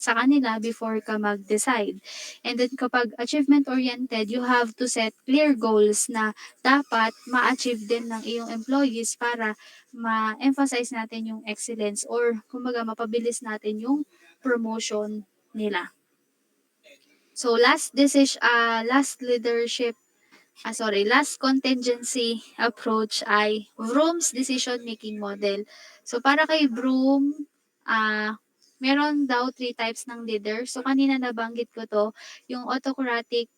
sa kanila before ka mag-decide. And then kapag achievement-oriented, you have to set clear goals na dapat ma-achieve din ng iyong employees para ma-emphasize natin yung excellence or kumbaga mapabilis natin yung promotion nila. So last contingency approach ay Vroom's decision making model. So para kay Vroom, meron daw three types ng leader. So kanina nabanggit ko to, yung autocratic,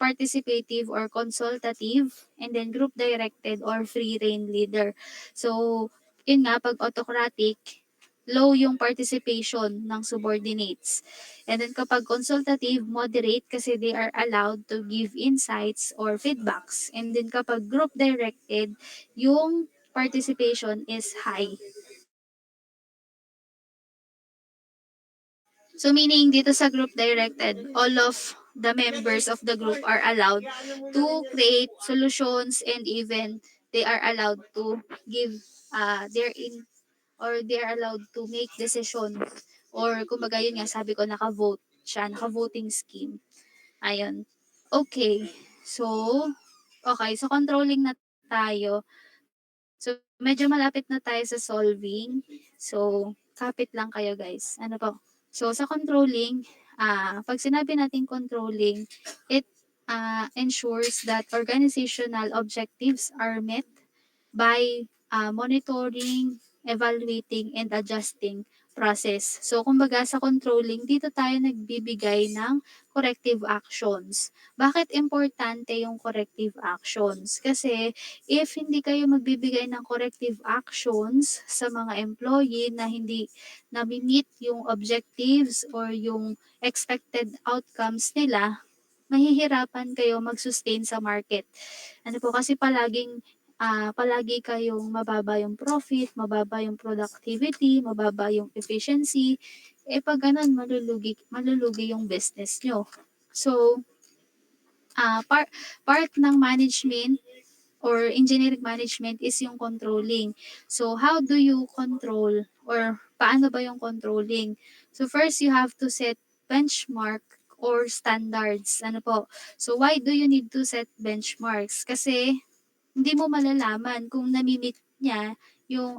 participative or consultative, and then group directed or free rein leader. So yun nga, pag autocratic, low yung participation ng subordinates. And then kapag consultative, moderate kasi they are allowed to give insights or feedbacks. And then kapag group directed, yung participation is high. So meaning dito sa group directed, all of the members of the group are allowed to create solutions and even they are allowed to give their in or they are allowed to make decisions or kumbaga yun nga sabi ko naka-vote siya, naka-voting scheme. Ayun. Okay. So, okay. So, controlling na tayo. So, medyo malapit na tayo sa solving. So, kapit lang kayo guys. Ano po? So, sa controlling, pag sinabi natin controlling, it ensures that organizational objectives are met by monitoring, evaluating, and adjusting process. So, kumbaga sa controlling, dito tayo nagbibigay ng corrective actions. Bakit importante yung corrective actions? Kasi if hindi kayo magbibigay ng corrective actions sa mga employee na hindi na-meet yung objectives or yung expected outcomes nila, mahihirapan kayo mag-sustain sa market. Ano po kasi palagi kayong mababa yung profit, mababa yung productivity, mababa yung efficiency, pag ganun malulugi yung business nyo. So, part ng management or engineering management is yung controlling. So, how do you control or paano ba yung controlling? So, first you have to set benchmark or standards. Ano po? So, why do you need to set benchmarks? Kasi, hindi mo malalaman kung nami-meet niya yung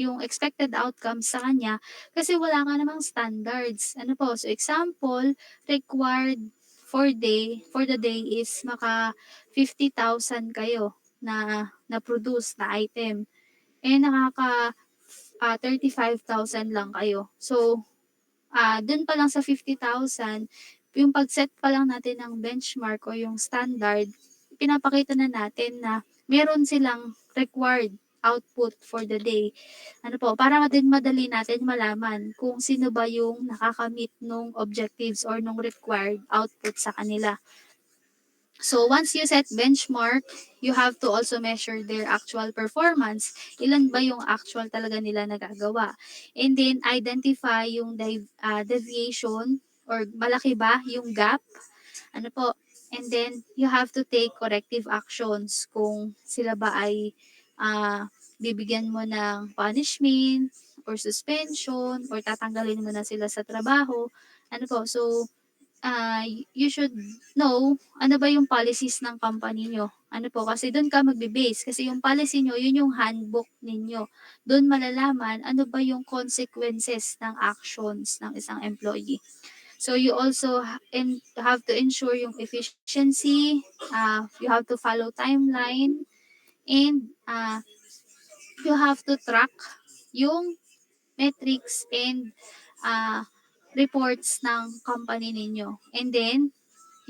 yung expected outcome sa kanya kasi wala ka namang standards. Ano po? So example, required for the day is maka 50,000 kayo na produce na item. Nakaka 35,000 lang kayo. So dun pa lang sa 50,000, yung pag-set pa lang natin ng benchmark o yung standard, pinapakita na natin na meron silang required output for the day. Ano po, para din madali natin malaman kung sino ba yung nakakamit nung objectives or nung required output sa kanila. So once you set benchmark, you have to also measure their actual performance. Ilan ba yung actual talaga nila nagagawa? And then identify yung deviation or malaki ba yung gap? Ano po? And then you have to take corrective actions kung sila ba ay bibigyan mo ng punishment or suspension or tatanggalin mo na sila sa trabaho. Ano po? So you should know ano ba yung policies ng company nyo. Ano po, kasi doon ka magbe-base. Kasi yung policy nyo, yun yung handbook ninyo. Doon malalaman ano ba yung consequences ng actions ng isang employee. So you also have to ensure yung efficiency, you have to follow timeline, and you have to track yung metrics and uh, reports ng company ninyo. And then,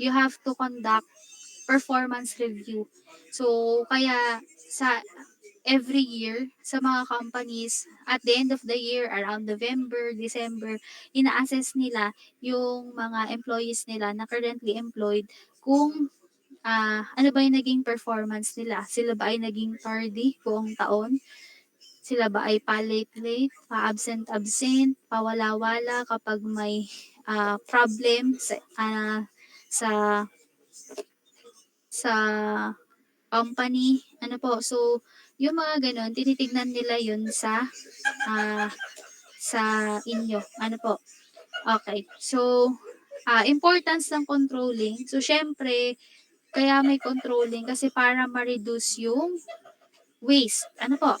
you have to conduct performance review. So, kaya sa every year sa mga companies, at the end of the year, around November, December, ina-assess nila yung mga employees nila na currently employed kung ano ba yung naging performance nila? Sila ba ay naging tardy buong taon? Sila ba ay pa-late-late, pa-absent-absent, pawala-wala kapag may problem sa sa company? Ano po? So, yung mga ganon, tinitignan nila yun ah, sa inyo. Ano po? Okay. So, importance ng controlling. So, syempre, kaya may controlling kasi para ma-reduce yung waste. Ano po?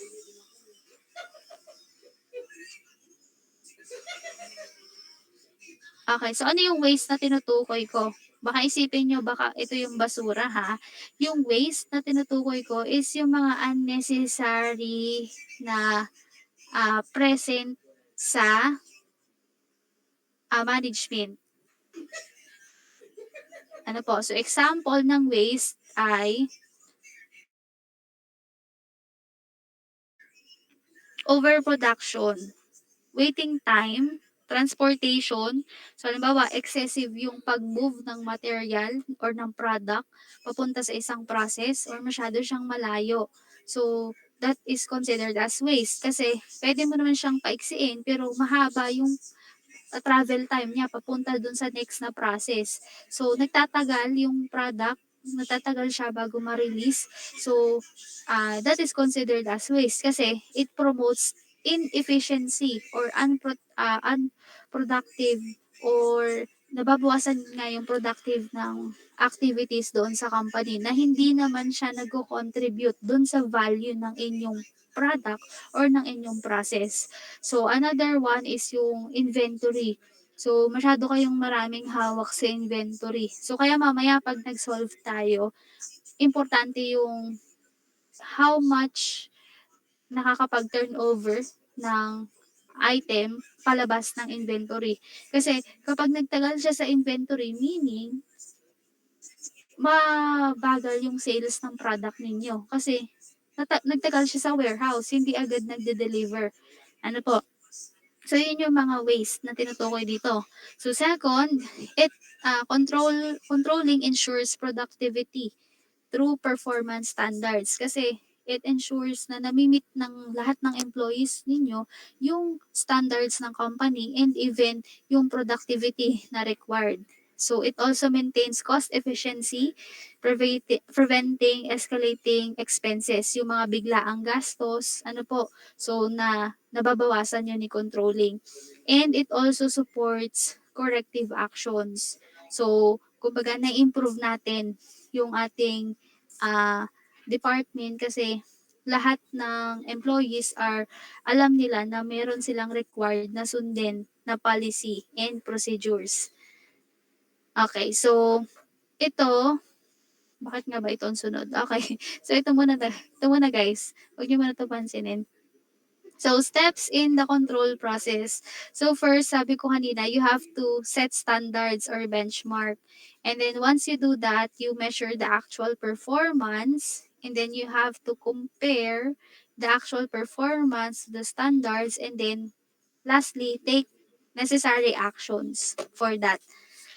Okay, so ano yung waste na tinutukoy ko? Baka isipin nyo, baka ito yung basura ha. Yung waste na tinutukoy ko is yung mga unnecessary na present sa management. Ano po? So example ng waste ay overproduction, waiting time, transportation. So, halimbawa, excessive yung pag-move ng material or ng product papunta sa isang process or masyado siyang malayo. So, that is considered as waste kasi pwede mo naman siyang paiksiin pero mahaba yung travel time niya papunta dun sa next na process. So, nagtatagal yung product, nagtatagal siya bago ma-release. So, that is considered as waste kasi it promotes inefficiency or unproductive or nababawasan nga yung productive ng activities doon sa company na hindi naman siya nag-contribute doon sa value ng inyong product or ng inyong process. So, another one is yung inventory. So, masyado kayong maraming hawak sa inventory. So, kaya mamaya pag nag-solve tayo, importante yung how much nakakapag-turnover ng item palabas ng inventory. Kasi kapag nagtagal siya sa inventory, meaning mabagal yung sales ng product ninyo. Kasi nagtagal siya sa warehouse, hindi agad nagde-deliver. Ano po? So, yun yung mga waste na tinutukoy dito. So, second, controlling ensures productivity through performance standards. Kasi, it ensures na namimit ng lahat ng employees ninyo yung standards ng company and even yung productivity na required. So, it also maintains cost efficiency, preventing escalating expenses, yung mga biglaang gastos, ano po, so nababawasan yun ni controlling. And it also supports corrective actions. So, kumbaga na-improve natin yung ating department kasi lahat ng employees alam nila na meron silang required na sundin na policy and procedures. Okay, so ito, bakit nga ba ito ang sunod? Okay, so ito muna guys. Huwag niyo muna ito pansinin. So, steps in the control process. So, first, sabi ko kanina, you have to set standards or benchmark. And then, once you do that, you measure the actual performance. And then, you have to compare the actual performance, the standards, and then, lastly, take necessary actions for that.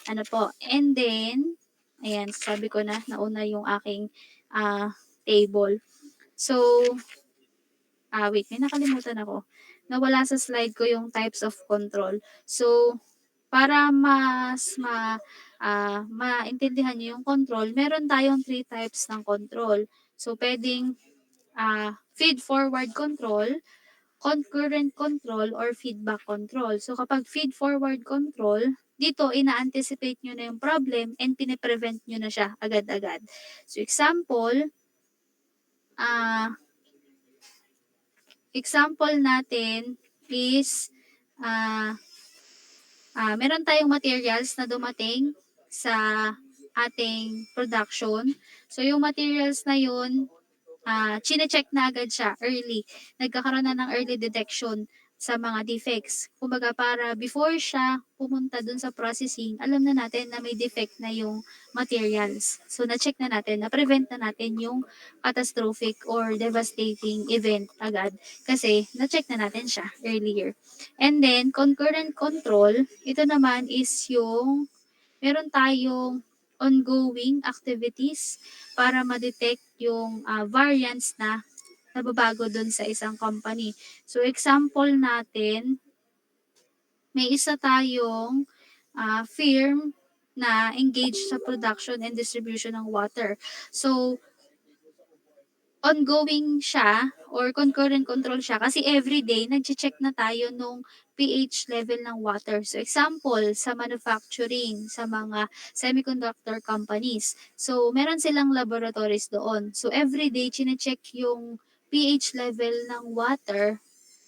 Ano po? And then, ayan, sabi ko na, nauna yung aking table. So, wait, may nakalimutan ako. Nawala sa slide ko yung types of control. So, para maintindihan niyo yung control, meron tayong 3 types ng control. So, pwedeng feed-forward control, concurrent control, or feedback control. So, kapag feed-forward control, dito, ina-anticipate nyo na yung problem and pine-prevent nyo na siya agad-agad. So, example natin is meron tayong materials na dumating sa ating production. So, yung materials na yun, chine-check na agad siya early. Nagkakaroon na ng early detection sa mga defects. Kumbaga para before siya pumunta dun sa processing, alam na natin na may defect na yung materials. So, na-check na natin, na-prevent na natin yung catastrophic or devastating event agad. Kasi, na-check na natin siya earlier. And then, concurrent control, ito naman is yung meron tayong ongoing activities para ma-detect yung variance na nababago dun sa isang company. So example natin, may isa tayong firm na engaged sa production and distribution ng water. So ongoing siya or concurrent control siya kasi everyday nagche-check na tayo nung pH level ng water. So example, sa manufacturing, sa mga semiconductor companies. So meron silang laboratories doon. So everyday chine-check yung pH level ng water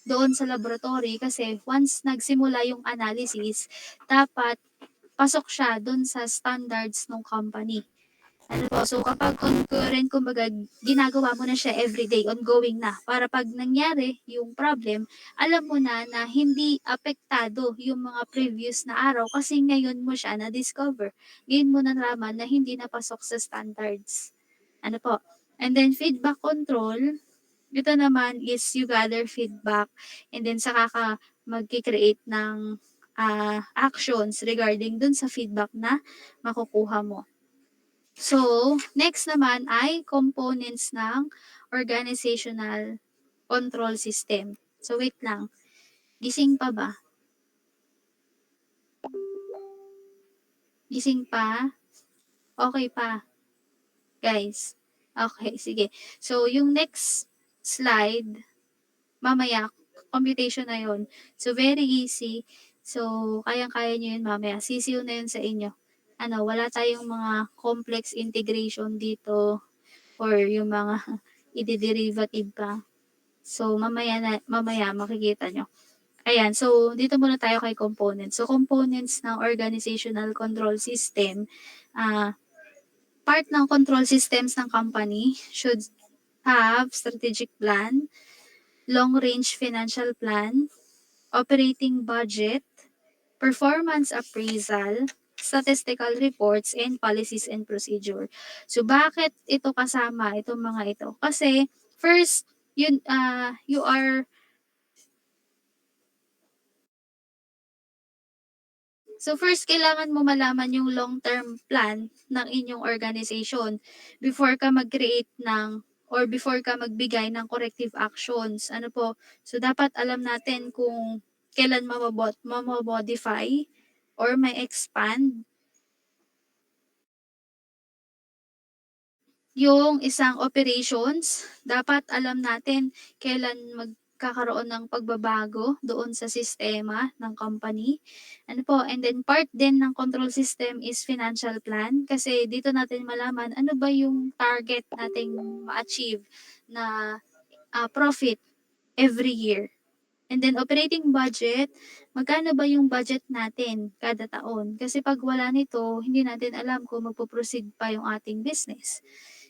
doon sa laboratory kasi once nagsimula yung analysis, dapat pasok siya doon sa standards ng company. Ano po, so kapag concurrent, kumbaga, ginagawa mo na siya everyday, ongoing na. Para pag nangyari yung problem, alam mo na na hindi apektado yung mga previous na araw kasi ngayon mo siya na-discover. Ngayon mo na nalaman na hindi napasok sa standards. Ano po? And then feedback control, ito naman is you gather feedback and then saka ka magki-create ng actions regarding dun sa feedback na makukuha mo. So, next naman ay components ng organizational control system. So, wait lang. Gising pa ba? Gising pa? Okay pa, guys. Okay, sige. So, yung next slide, mamaya, computation na yon. So, very easy. So, kayang-kaya nyo yun mamaya. Sisiw na yun sa inyo. Ano, wala tayong mga complex integration dito or yung mga i-derivative pa. So, mamaya makikita nyo. Ayan, so dito muna tayo kay components. So, components ng organizational control system, part ng control systems ng company should have strategic plan, long-range financial plan, operating budget, performance appraisal, statistical reports, and policies and procedure. So, bakit ito kasama, itong mga ito? Kasi, first, you are So first, kailangan mo malaman yung long-term plan ng inyong organization before ka mag-create ng or before ka magbigay ng corrective actions. Ano po? So dapat alam natin kung kailan mamamodify or may expand yung isang operations. Dapat alam natin kailan magkakaroon ng pagbabago doon sa sistema ng company. Ano po, and then part din ng control system is financial plan kasi dito natin malaman ano ba yung target nating ma-achieve na profit every year. And then operating budget, magkano ba yung budget natin kada taon? Kasi pag wala nito, hindi natin alam kung magpo-proceed pa yung ating business.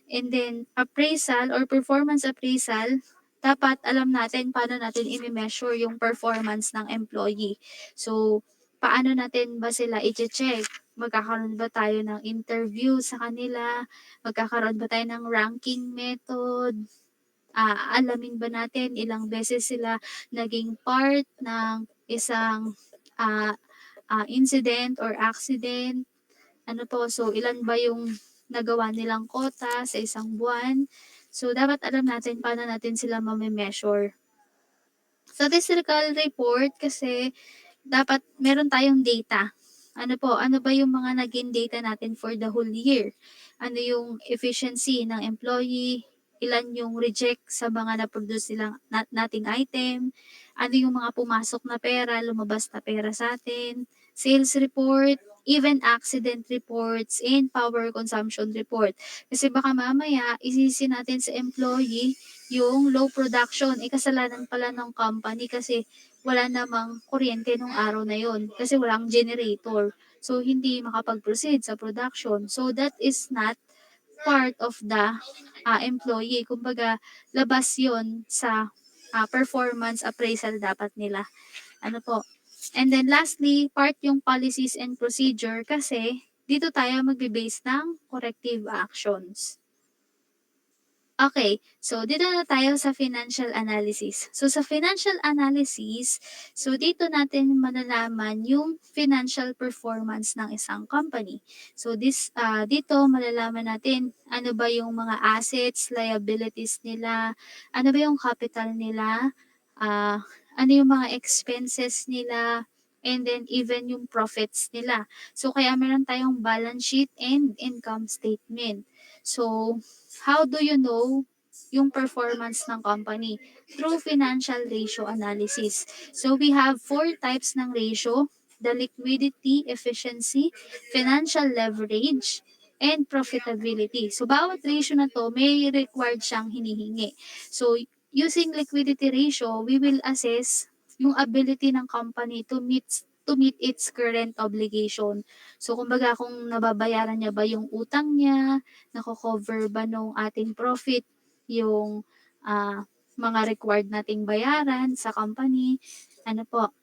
And then appraisal or performance appraisal, dapat alam natin paano natin i-measure yung performance ng employee. So, paano natin ba sila i-check? Magkakaroon ba tayo ng interview sa kanila? Magkakaroon ba tayo ng ranking method? Alamin ba natin ilang beses sila naging part ng isang ah, incident or accident? Ano po, so ilan ba yung nagawa nilang quota sa isang buwan? So, dapat alam natin paano natin sila mame-measure. Statistical report kasi dapat meron tayong data. Ano po, ano ba yung mga naging data natin for the whole year? Ano yung efficiency ng employee? Ilan yung reject sa mga na-produce nating item? Ano yung mga pumasok na pera, lumabas na pera sa atin? Sales report, even accident reports, and power consumption report. Kasi baka mamaya, isisi natin sa employee yung low production. Kasalanan pala ng company kasi wala namang kuryente nung araw na yon kasi walang generator. So, hindi makapag-proceed sa production. So, that is not part of the employee. Kumbaga, labas yon sa performance appraisal dapat nila. Ano po? And then lastly, part yung policies and procedure kasi dito tayo magbe-base ng corrective actions. Okay, so dito na tayo sa financial analysis. So sa financial analysis, so dito natin malalaman yung financial performance ng isang company. So dito malalaman natin ano ba yung mga assets, liabilities nila, ano ba yung capital nila, ano yung mga expenses nila, and then even yung profits nila. So kaya meron tayong balance sheet and income statement. So how do you know yung performance ng company? Through financial ratio analysis. So we have four types ng ratio: the liquidity, efficiency, financial leverage, and profitability. So bawat ratio na to may required siyang hinihingi. So using liquidity ratio, we will assess yung ability ng company to meet its current obligation. So kumbaga kung nababayaran niya ba yung utang niya, nako-cover ba nung ating profit yung mga required nating bayaran sa company, ano po.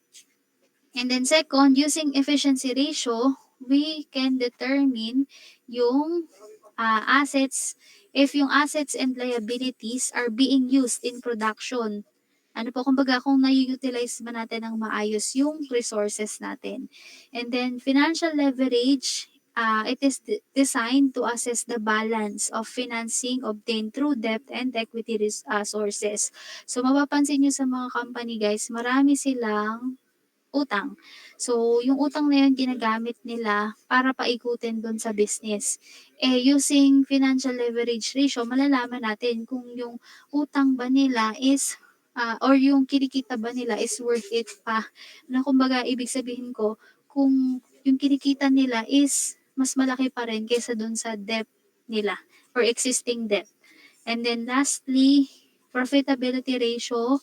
And then second, using efficiency ratio, we can determine yung assets, if yung assets and liabilities are being used in production. Ano po, kumbaga kung na-utilize ba natin ng maayos yung resources natin. And then financial leverage, it is designed to assess the balance of financing obtained through debt and equity sources. So mapapansin nyo sa mga company guys, marami silang utang. So, yung utang na yun ginagamit nila para paikutin dun sa business. Using financial leverage ratio, malalaman natin kung yung utang ba nila is or yung kinikita ba nila is worth it pa. Na kumbaga, ibig sabihin ko, kung yung kinikita nila is mas malaki pa rin kaysa dun sa debt nila or existing debt. And then lastly, profitability ratio.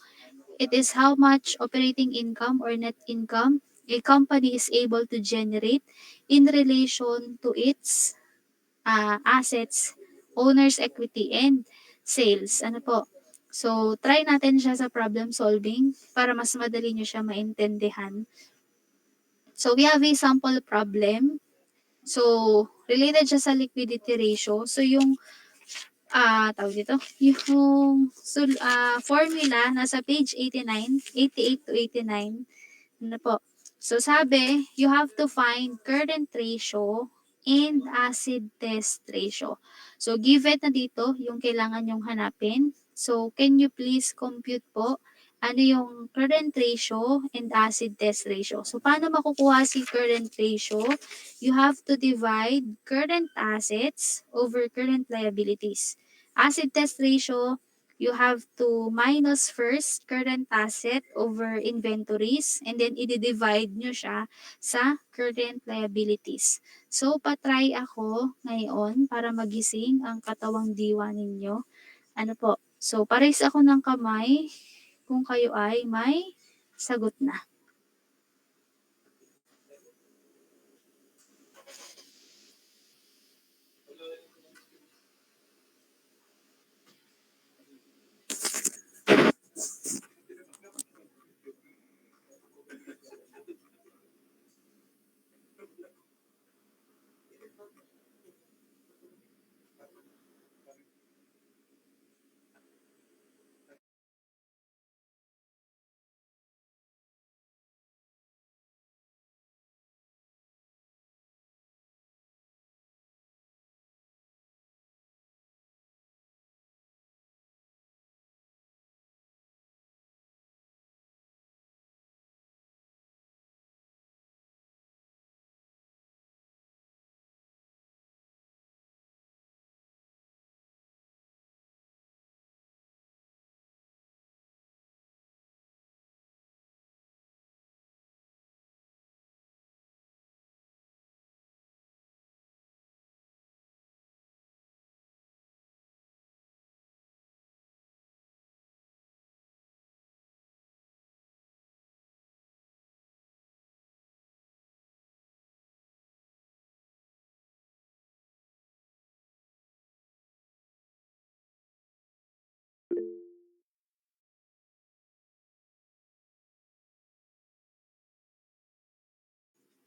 It is how much operating income or net income a company is able to generate in relation to its assets, owner's equity, and sales. Ano po? So, try natin siya sa problem solving para mas madali nyo siya maintindihan. So, we have a sample problem. So, related siya sa liquidity ratio. So, yung tawag dito, yung formula nasa page 89, 88 to 89. Ano po? So sabi, you have to find current ratio and acid test ratio. So given na dito yung kailangan yung hanapin. So can you please compute po ano yung current ratio and acid test ratio? So paano makukuha si current ratio? You have to divide current assets over current liabilities. Acid test ratio, you have to minus first current asset over inventories and then i-divide nyo siya sa current liabilities. So, patry ako ngayon para magising ang katawang diwa ninyo. Ano po? So, pares ako ng kamay kung kayo ay may sagot na.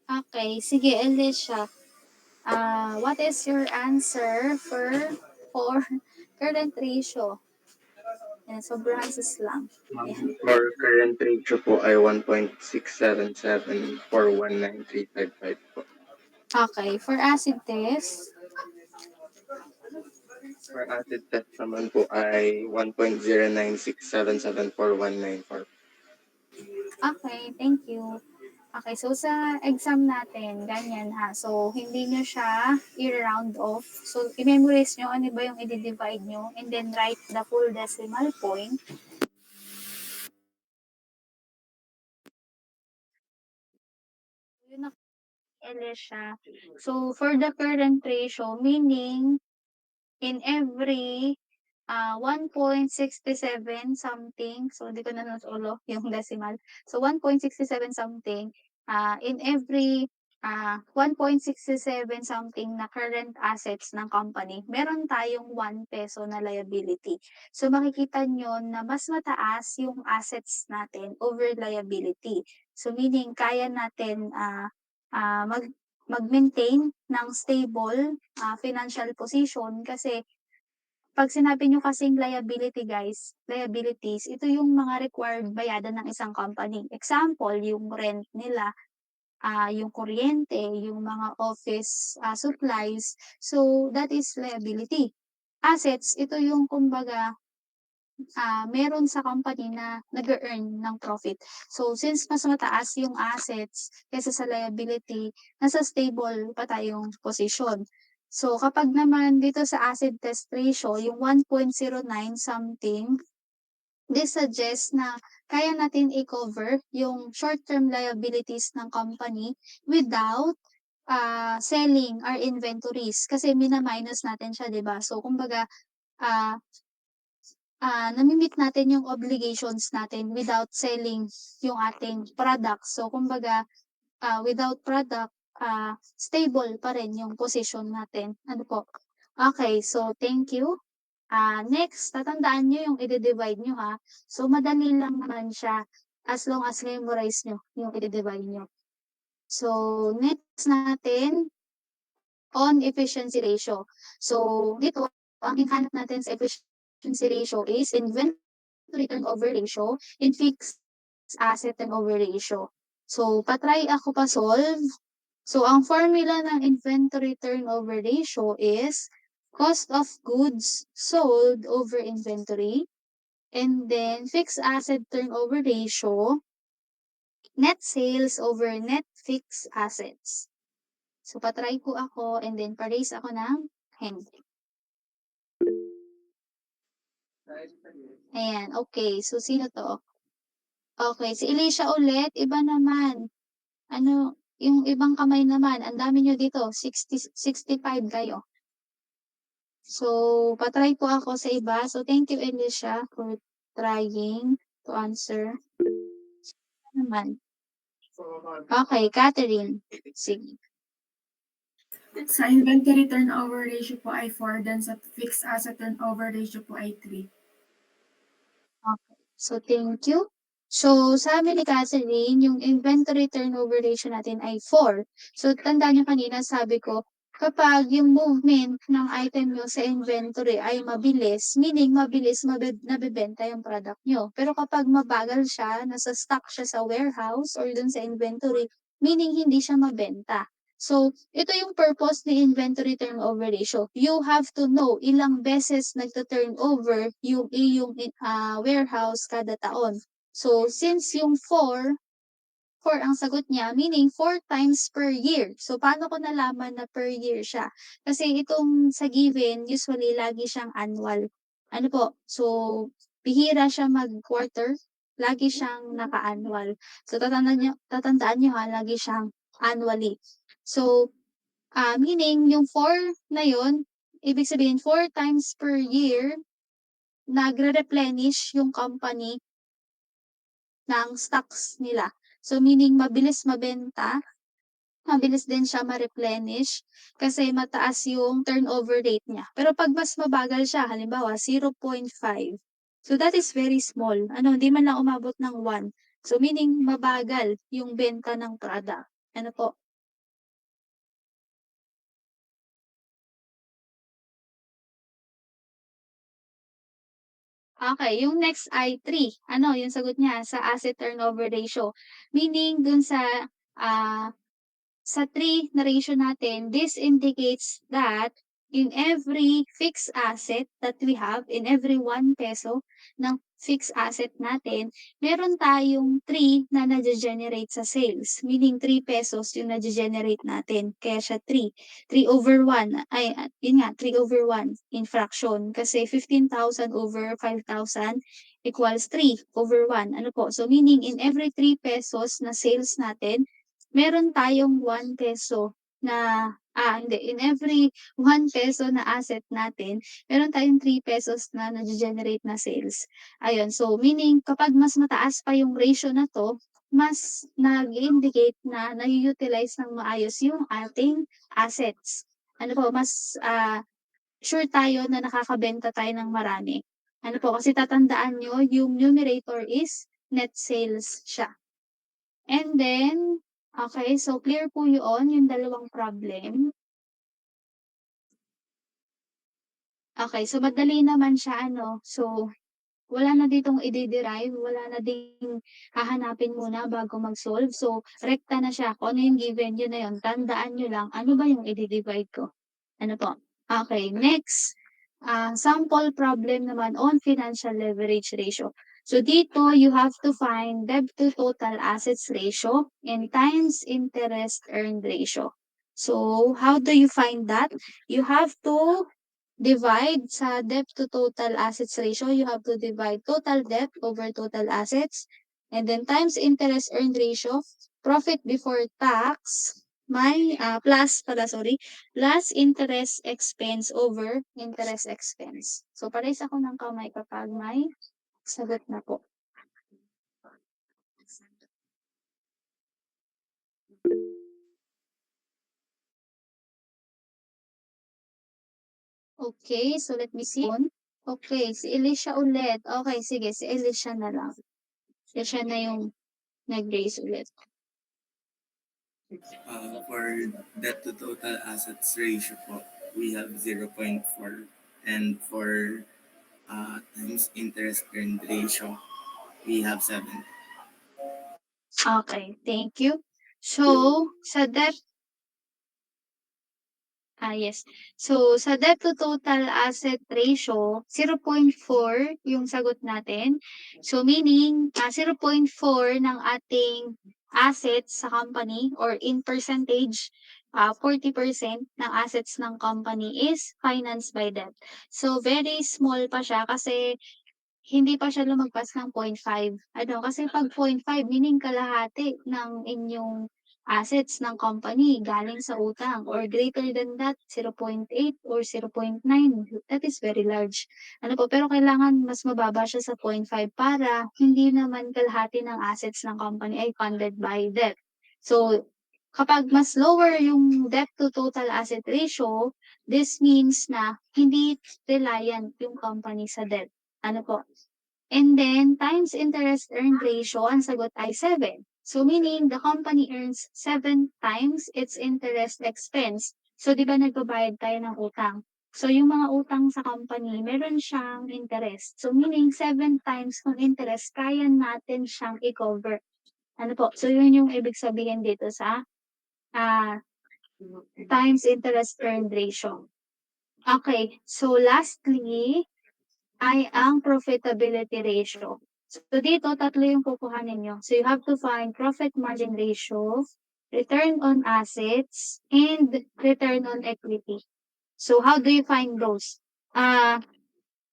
Okay, sige Alicia. What is your answer for for current ratio. Yan, sobrang sis lang. Ma'am, Ayan. for current ratio po ay 1.677419,355 po. Okay, for acid test, For acid test naman po ay 1.09677419,4. okay, thank you. Okay, so sa exam natin, ganyan ha. So, hindi nyo siya i-round off. So, i-memorize nyo ano ba yung i-divide nyo and then write the full decimal point. Yun na siya. So, for the current ratio, meaning in every 1.67 something. So, hindi ko na natulo yung decimal. So, 1.67 something. In every 1.67 something na current assets ng company, meron tayong 1 peso na liability. So, makikita nyo na mas mataas yung assets natin over liability. So, meaning, kaya natin mag-maintain ng stable financial position kasi pag sinabi niyo kasing liability guys, liabilities, ito yung mga required bayadan ng isang company. Example, yung rent nila, yung kuryente, yung mga office supplies. So, that is liability. Assets, ito yung kumbaga meron sa company na nag-earn ng profit. So, since mas mataas yung assets kaysa sa liability, nasa stable pa tayong position. So, kapag naman dito sa asset test ratio, yung 1.09 something, this suggests na kaya natin i-cover yung short-term liabilities ng company without selling our inventories. Kasi mina-minus natin siya, di ba? So, kumbaga, ah nami-meet natin yung obligations natin without selling yung ating product. So, kumbaga, without product, stable pa rin yung position natin. Ano po? Okay, so thank you. Next, tatandaan nyo yung i-divide nyo ha. So, madali lang naman siya as long as memorize nyo yung i-divide nyo. So, next natin, on efficiency ratio. So, dito, ang hinahanap natin sa efficiency ratio is inventory turnover ratio and fixed asset turnover ratio. So, patry ako pa-solve. So, ang formula ng inventory turnover ratio is cost of goods sold over inventory. And then, fixed asset turnover ratio, net sales over net fixed assets. So, patry ko ako and then pa-raise ako ng hand. Ayan, okay. So, sino to? Okay, si Alicia ulit. Iba naman. Ano, yung ibang kamay naman. Ang dami nyo dito. 65 kayo. So, patry ko ako sa iba. So, thank you, Alicia, for trying to answer. Ano naman? Okay, Catherine. Sige. Sa inventory turnover ratio po ay 4, then sa fixed asset turnover ratio po ay 3. Okay. So, thank you. So, sabi ni Catherine, yung inventory turnover ratio natin ay 4. So, tandaan nyo kanina, sabi ko, kapag yung movement ng item nyo sa inventory ay mabilis, meaning mabilis nabibenta yung product nyo. Pero kapag mabagal siya, nasa stock siya sa warehouse or dun sa inventory, meaning hindi siya mabenta. So, ito yung purpose ni inventory turnover ratio. You have to know ilang beses nagta-turnover yung iyong warehouse kada taon. So, since yung 4 ang sagot niya, meaning 4 times per year. So, paano ko nalaman na per year siya? Kasi itong sa given, usually lagi siyang annual. Ano po? So, bihira siya mag-quarter, lagi siyang naka-annual. So, tatandaan niyo ha, lagi siyang annually. So, meaning yung 4 na yun, ibig sabihin 4 times per year, nagre-replenish yung company ng stocks nila. So, meaning mabilis mabenta, mabilis din siya ma-replenish kasi mataas yung turnover rate niya. Pero pag mas mabagal siya, halimbawa 0.5, so that is very small. Ano, hindi man lang umabot ng 1. So, meaning mabagal yung benta ng product. Ano po? Okay, yung next ay 3. Ano, yung sagot niya sa asset turnover ratio. Meaning dun ah, sa 3 na ratio natin, this indicates that in every fixed asset that we have, in every 1 peso ng fixed asset natin, meron tayong 3 na nage-generate sa sales. Meaning 3 pesos yung nage-generate natin. Kaya siya 3. 3/1. Ay, yun nga, 3/1 in fraction. Kasi 15,000 over 5,000 equals 3/1. Ano po? So meaning in every 3 pesos na sales natin, meron tayong 1 peso na hindi, in every 1 peso na asset natin, meron tayong 3 pesos na nage-generate na sales. Ayun, so meaning kapag mas mataas pa yung ratio na 'to, mas nag-i-indicate na nayu-utilize ng maayos yung ating assets. Ano po, mas, sure tayo na nakakabenta tayo ng marami. Ano po, kasi tatandaan niyo yung numerator is net sales siya. And then, okay, so clear po yun, yung dalawang problem. Okay, so madali naman siya ano, so wala na ditong ide-derive, wala na ding hahanapin muna bago mag-solve. So rekta na siya, kung ano yung given, yun na yun. Tandaan niyo lang, ano ba yung ide-divide ko? Ano po? Okay, next, sample problem naman on financial leverage ratio. So dito, you have to find debt to total assets ratio and times interest earned ratio. So how do you find that? You have to divide sa debt to total assets ratio, you have to divide total debt over total assets, and then times interest earned ratio, profit before tax, plus interest expense over interest expense. So, pares ako ng kamay kapag may sagot na po. Okay, so let me see. Okay, si Elisha ulit. Okay, sige, si Elisha na lang. Siya na yung nag-raise ulit. For debt to total assets ratio po, we have 0.4. And for times interest earned ratio, we have 7. Okay, thank you. So, sa debt yes. So, sa debt to total asset ratio, 0.4 yung sagot natin. So, meaning, 0.4 ng ating assets sa company or in percentage, 40% ng assets ng company is financed by debt. So, very small pa siya kasi hindi pa siya lumagpas ng 0.5. Ano, kasi 'pag 0.5 meaning kalahati ng inyong assets ng company galing sa utang or greater than that, 0.8 or 0.9, that is very large. Ano po, pero kailangan mas mababa siya sa 0.5 para hindi naman kalahati ng assets ng company ay funded by debt. So, kapag mas lower yung debt to total asset ratio, this means na hindi reliant yung company sa debt. Ano po? And then, times interest earned ratio, ang sagot ay 7. So, meaning, the company earns 7 times its interest expense. So, di ba nagbabayad tayo ng utang? So, yung mga utang sa company, meron siyang interest. So, meaning, 7 times ng interest, kaya natin siyang i-cover. Ano po? So, yun yung ibig sabihin dito sa ah times interest earned ratio. Okay, so lastly, ay ang profitability ratio. So dito, tatlo yung kukuhanin nyo. So you have to find profit margin ratio, return on assets, and return on equity. So how do you find those?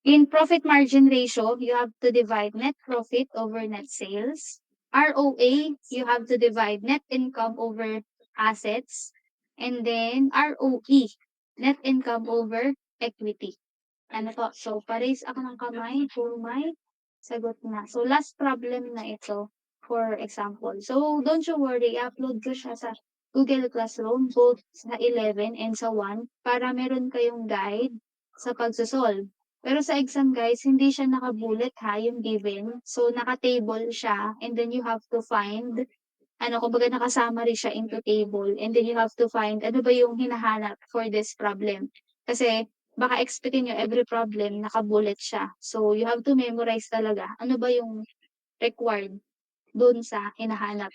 In profit margin ratio, you have to divide net profit over net sales. ROA, you have to divide net income over assets. And then ROE, net income over equity. Ano po, so pares ako ng kamay kung may sagot na. So last problem na ito, for example. So don't you worry, i-upload ko siya sa Google Classroom, both sa 11 and sa 1, para meron kayong guide sa pagsosolve. Pero sa exam guys, hindi siya nakabullet ha, yung given. So naka-table siya, and then you have to find, kumbaga naka-summary siya into table, and then you have to find ano ba yung hinahanap for this problem. Kasi baka expectin niyo every problem naka-bullet siya. So, you have to memorize talaga ano ba yung required dun sa hinahanap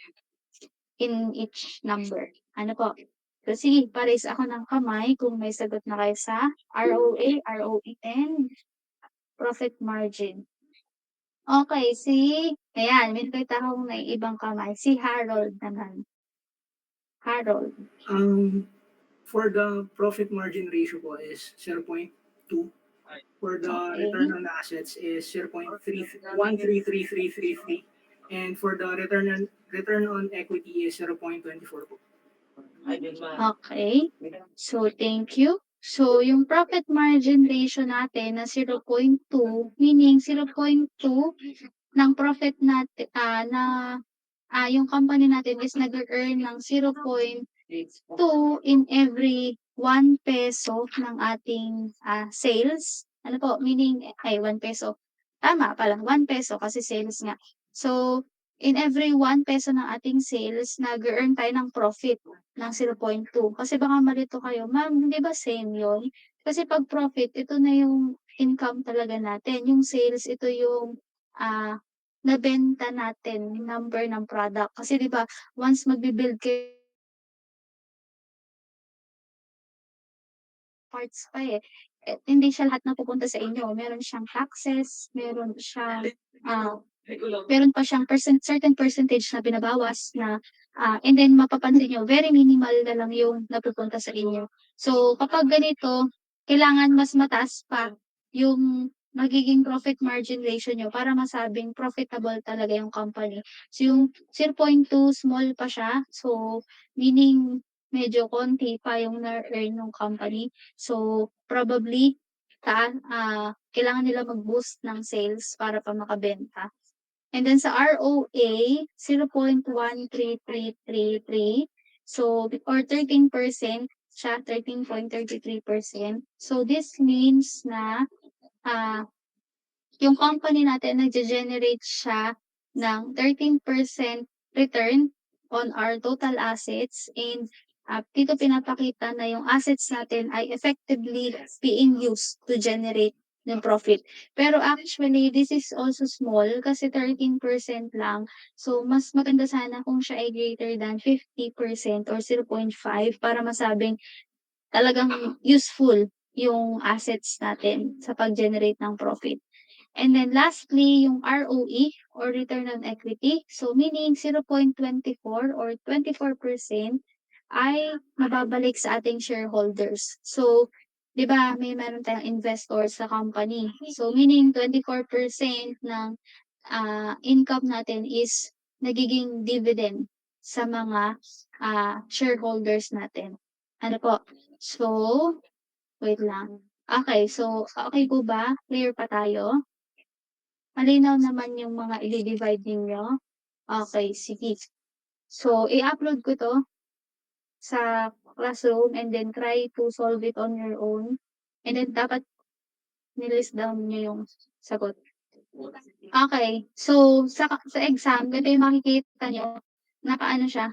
in each number. Ano po? So, sige, pa-raise ako ng kamay kung may sagot na kayo sa ROA, ROE, and profit margin. Okay, ayan, may nakita akong naiibang kamay. Si Harold naman. Harold. For the profit margin ratio po is 0.2. For the Okay. return on assets is 0.133333. And for the return on equity is 0.24 po. Okay. So, thank you. So, yung profit margin ratio natin na 0.2, meaning 0.2 ng profit natin, yung company natin is nag-earn ng 0.2 in every 1 peso ng ating sales. Ano po? Meaning, 1 peso. Tama pala, 1 peso kasi sales nga. So, in every 1 peso ng ating sales, nag-earn tayo ng profit ng 0.2. Kasi baka malito kayo, ma'am, di ba same yun? Kasi pag profit, ito na yung income talaga natin. Yung sales, ito yung nabenta natin number ng product. Kasi 'di ba, once magbi-build kayo parts pa hindi siya lahat napupunta sa inyo. Meron siyang taxes, ah, meron pa siyang certain percentage na binabawas na, and then mapapansin niyo very minimal na lang yung napupunta sa inyo. So, kapag ganito, kailangan mas mataas pa yung magiging profit margin ratio niyo para masabing profitable talaga yung company. So, yung 0.2 small pa siya, so meaning medyo konti pa yung na-earn ng company. So, probably kailangan nila mag-boost ng sales para pa makabenta. And then sa ROA, 0.13333. So, or 13% siya, 13.33%. So, this means na yung company natin nagge-generate siya ng 13% return on our total assets, and dito pinapakita na yung assets natin ay effectively being used to generate ng profit. Pero actually, this is also small kasi 13% lang. So, mas maganda sana kung siya ay greater than 50% or 0.5 para masabing talagang useful yung assets natin sa pag-generate ng profit. And then lastly, yung ROE or return on equity. So meaning 0.24 or 24% ay mababalik sa ating shareholders. So, 'di ba, meron tayong investors sa company. So meaning 24% ng income natin is nagiging dividend sa mga shareholders natin. Ano po? So, wait lang. Okay, so okay po ba? Clear pa tayo? Malinaw naman yung mga i-divide ninyo? Okay, sige. So, i-upload ko 'to sa classroom and then try to solve it on your own. And then dapat ni-list down niyo yung sagot. Okay. So, sa exam, ganito yung makikita niyo, naka-ano siya,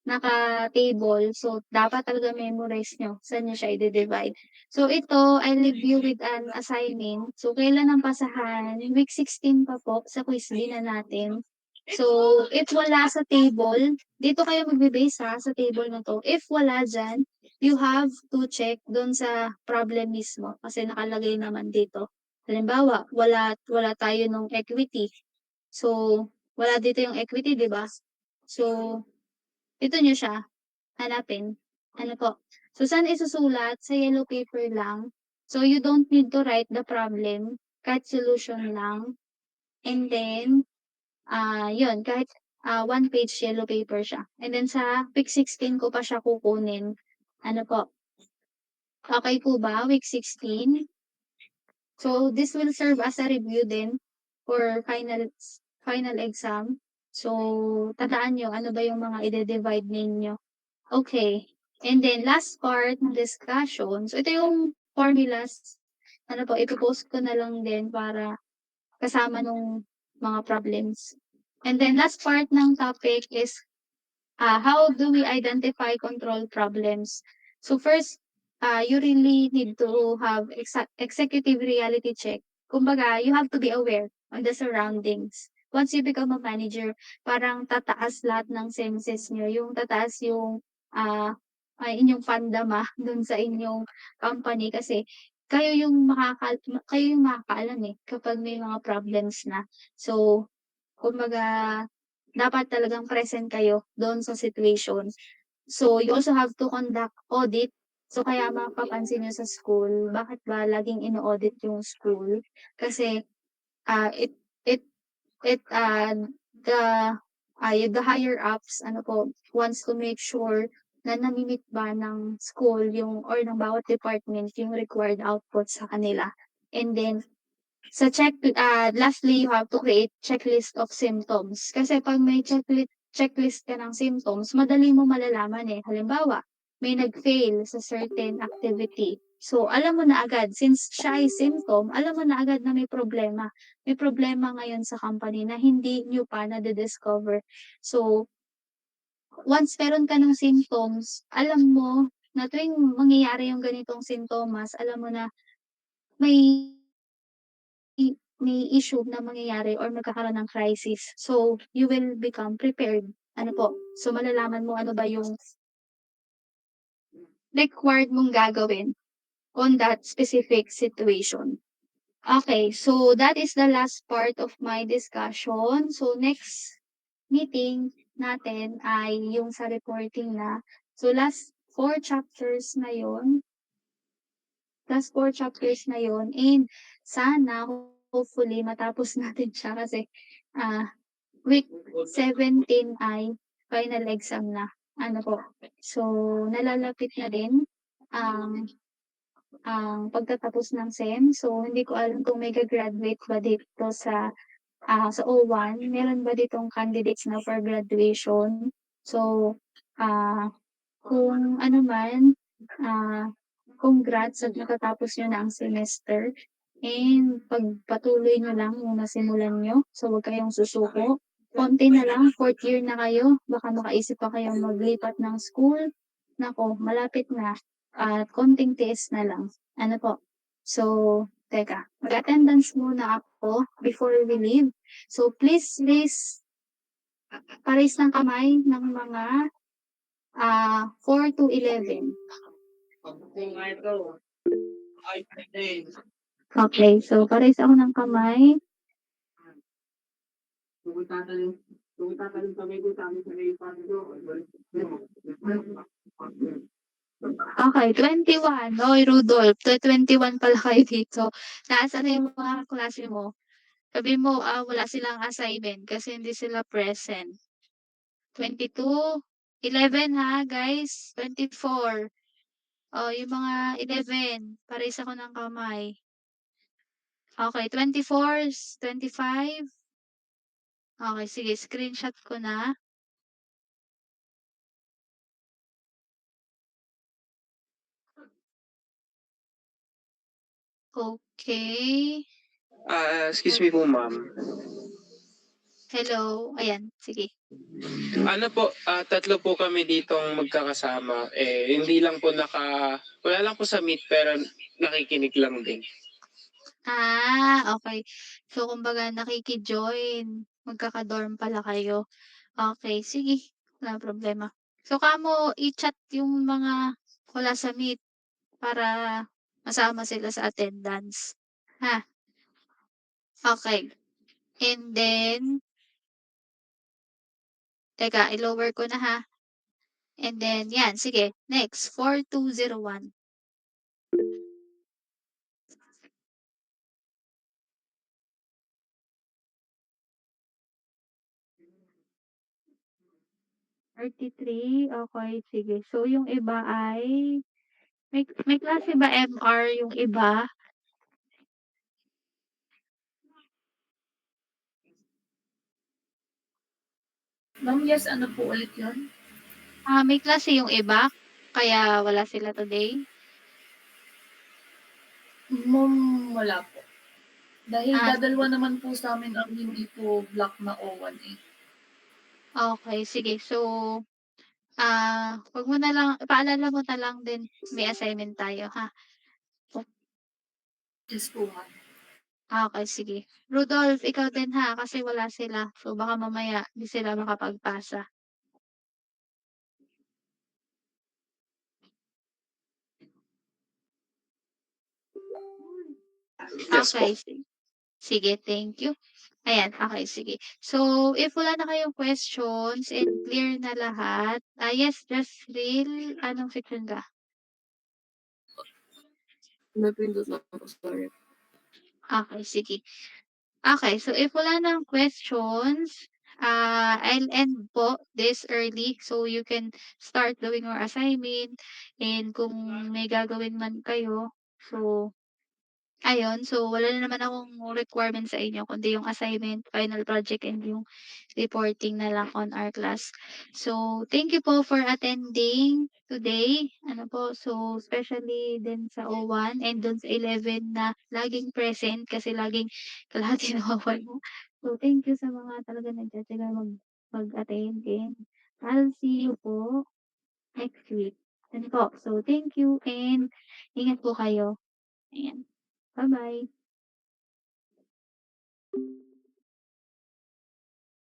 naka-table. So, dapat talaga memorize niyo saan niyo siya i-di-divide. So, ito, I'll leave you with an assignment. So, kailan ang pasahan? Week 16 pa po sa quiz din na natin. So, if wala sa table, dito kayo magbe-base sa table na 'to. If wala diyan, you have to check do'n sa problem mismo kasi nakalagay naman dito. Halimbawa, wala tayo nung equity. So, wala dito yung equity, 'di ba? So, dito niyo siya hanapin. Ano po? So, saan isusulat? Sa yellow paper lang. So, you don't need to write the problem, kahit solution lang. And then, yun, kahit 1 page yellow paper siya. And then sa week 16 ko pa siya kukunin. Ano po? Okay po ba? Week 16? So, this will serve as a review din for final exam. So, tandaan nyo, ano ba yung mga ide-divide ninyo. Okay. And then, last part ng discussion. So, ito yung formulas. Ano po, ipopost ko na lang din para kasama nung mga problems. And then, last part ng topic is how do we identify control problems? So, first, you really need to have executive reality check. Kumbaga, you have to be aware on the surroundings. Once you become a manager, parang tataas lahat ng senses niyo, yung tataas yung inyong pandama dun sa inyong company kasi kayo yung makakaalam eh kapag may mga problems na. So, kumbaga, dapat talagang present kayo doon sa situation. So, you also have to conduct audit. So, kaya mapapansin niyo sa school, bakit ba laging ino-audit yung school? Kasi, ah, it it it, the, the higher ups ano po, wants to make sure na nami-meet ba ng school yung or ng bawat department yung required output sa kanila. And then, lastly, you have to create checklist of symptoms. Kasi 'pag may checklist ka ng symptoms, madali mo malalaman, eh. Halimbawa, may nag-fail sa certain activity. So, alam mo na agad, since siya ay symptom, alam mo na agad na may problema. May problema ngayon sa company na hindi niyo pa nadi-discover. So, once meron ka ng symptoms, alam mo na tuwing mangyayari yung ganitong sintomas, alam mo na may may issue na mangyayari or magkakaroon ng crisis. So, you will become prepared. Ano po, so malalaman mo ano ba yung required mong gagawin on that specific situation. Okay, so that is the last part of my discussion. So, next meeting natin ay yung sa reporting na. So, last 4 chapters na yon and sana hopefully matapos natin siya kasi week 17 ay final exam na. Ano po. So, nalalapit na din ang pagtatapos ng SEM. So, hindi ko alam kung may gagraduate ba dito sa O1. Meron ba ditong candidates na for graduation? So, ah, kung ano man, congrats at natatapos niyo na ang semester. And pagpatuloy niyo lang yung nasimulan niyo. So, huwag kayong susuko. Konti na lang, 4th year na kayo. Baka makaisip pa kayong maglipat ng school. Nako, malapit na. At konting tiis na lang. Ano po? So, teka, mag-attendance muna ako before we leave. So, please pares ng kamay ng mga 4 to 11. Okay, so pares ako ng kamay. Okay, 21. Oy, Rudolph, 21 pala kayo dito. Nasaan na yung mga klase mo? Sabi mo, wala silang assignment kasi hindi sila present. 22, 11 ha, guys. 24. Oh, yung mga 11, pares ako ng kamay. Okay, 24, 25. Okay, sige, screenshot ko na. Okay. Excuse me po, ma'am. Hello. Ayan, sige. Ano po, tatlo po kami ditong magkakasama. Hindi lang po wala lang po sa meet pero nakikinig lang din. Okay. So, kumbaga nakiki-join. Magkaka-dorm pala kayo. Okay, sige. Walang problema. So, kamo i-chat yung mga wala sa meet para masama sila sa attendance. Ha? Okay. And then, teka, i-lower ko na ha. And then, yan. Sige. Next, 4201. Thirty-three. Okay, sige. So, yung iba ay may klase ba MR yung iba? Ma'am, yes, ano po ulit yun? May klase yung iba, kaya wala sila today? Ma'am, wala po. Dahil Ah, dadalwa naman po sa amin ang hindi po block na O1A. Okay, sige. So, Wag mo na lang paalala mo na lang din may assignment tayo, ha? Yes po, ma'am. Okey, sige. Rudolph, ikaw din, ha, kasi wala sila. So, baka mamaya 'di sila makapagpasa. Yes po. Okey, sige, thank you. Ayan, okey, sige. So, if wala na kayong questions and clear na lahat, yes, Jasril, anong section ka? Napindot lang po, sorry. Okey, sige. Okay, so if wala ng questions, I'll end po this early so you can start doing your assignment and kung may gagawin man kayo, so ayun. So wala na naman akong requirement sa inyo kundi yung assignment, final project, and yung reporting na lang on our class. So thank you po for attending today. Ano po, so especially din sa O1 and dun sa 11 na laging present kasi laging kalahati nawawala. So thank you sa mga talaga nagtitiyaga mag-attend, and I'll see you po next week. Ano po, so thank you and ingat po kayo. Ayan. Bye-bye.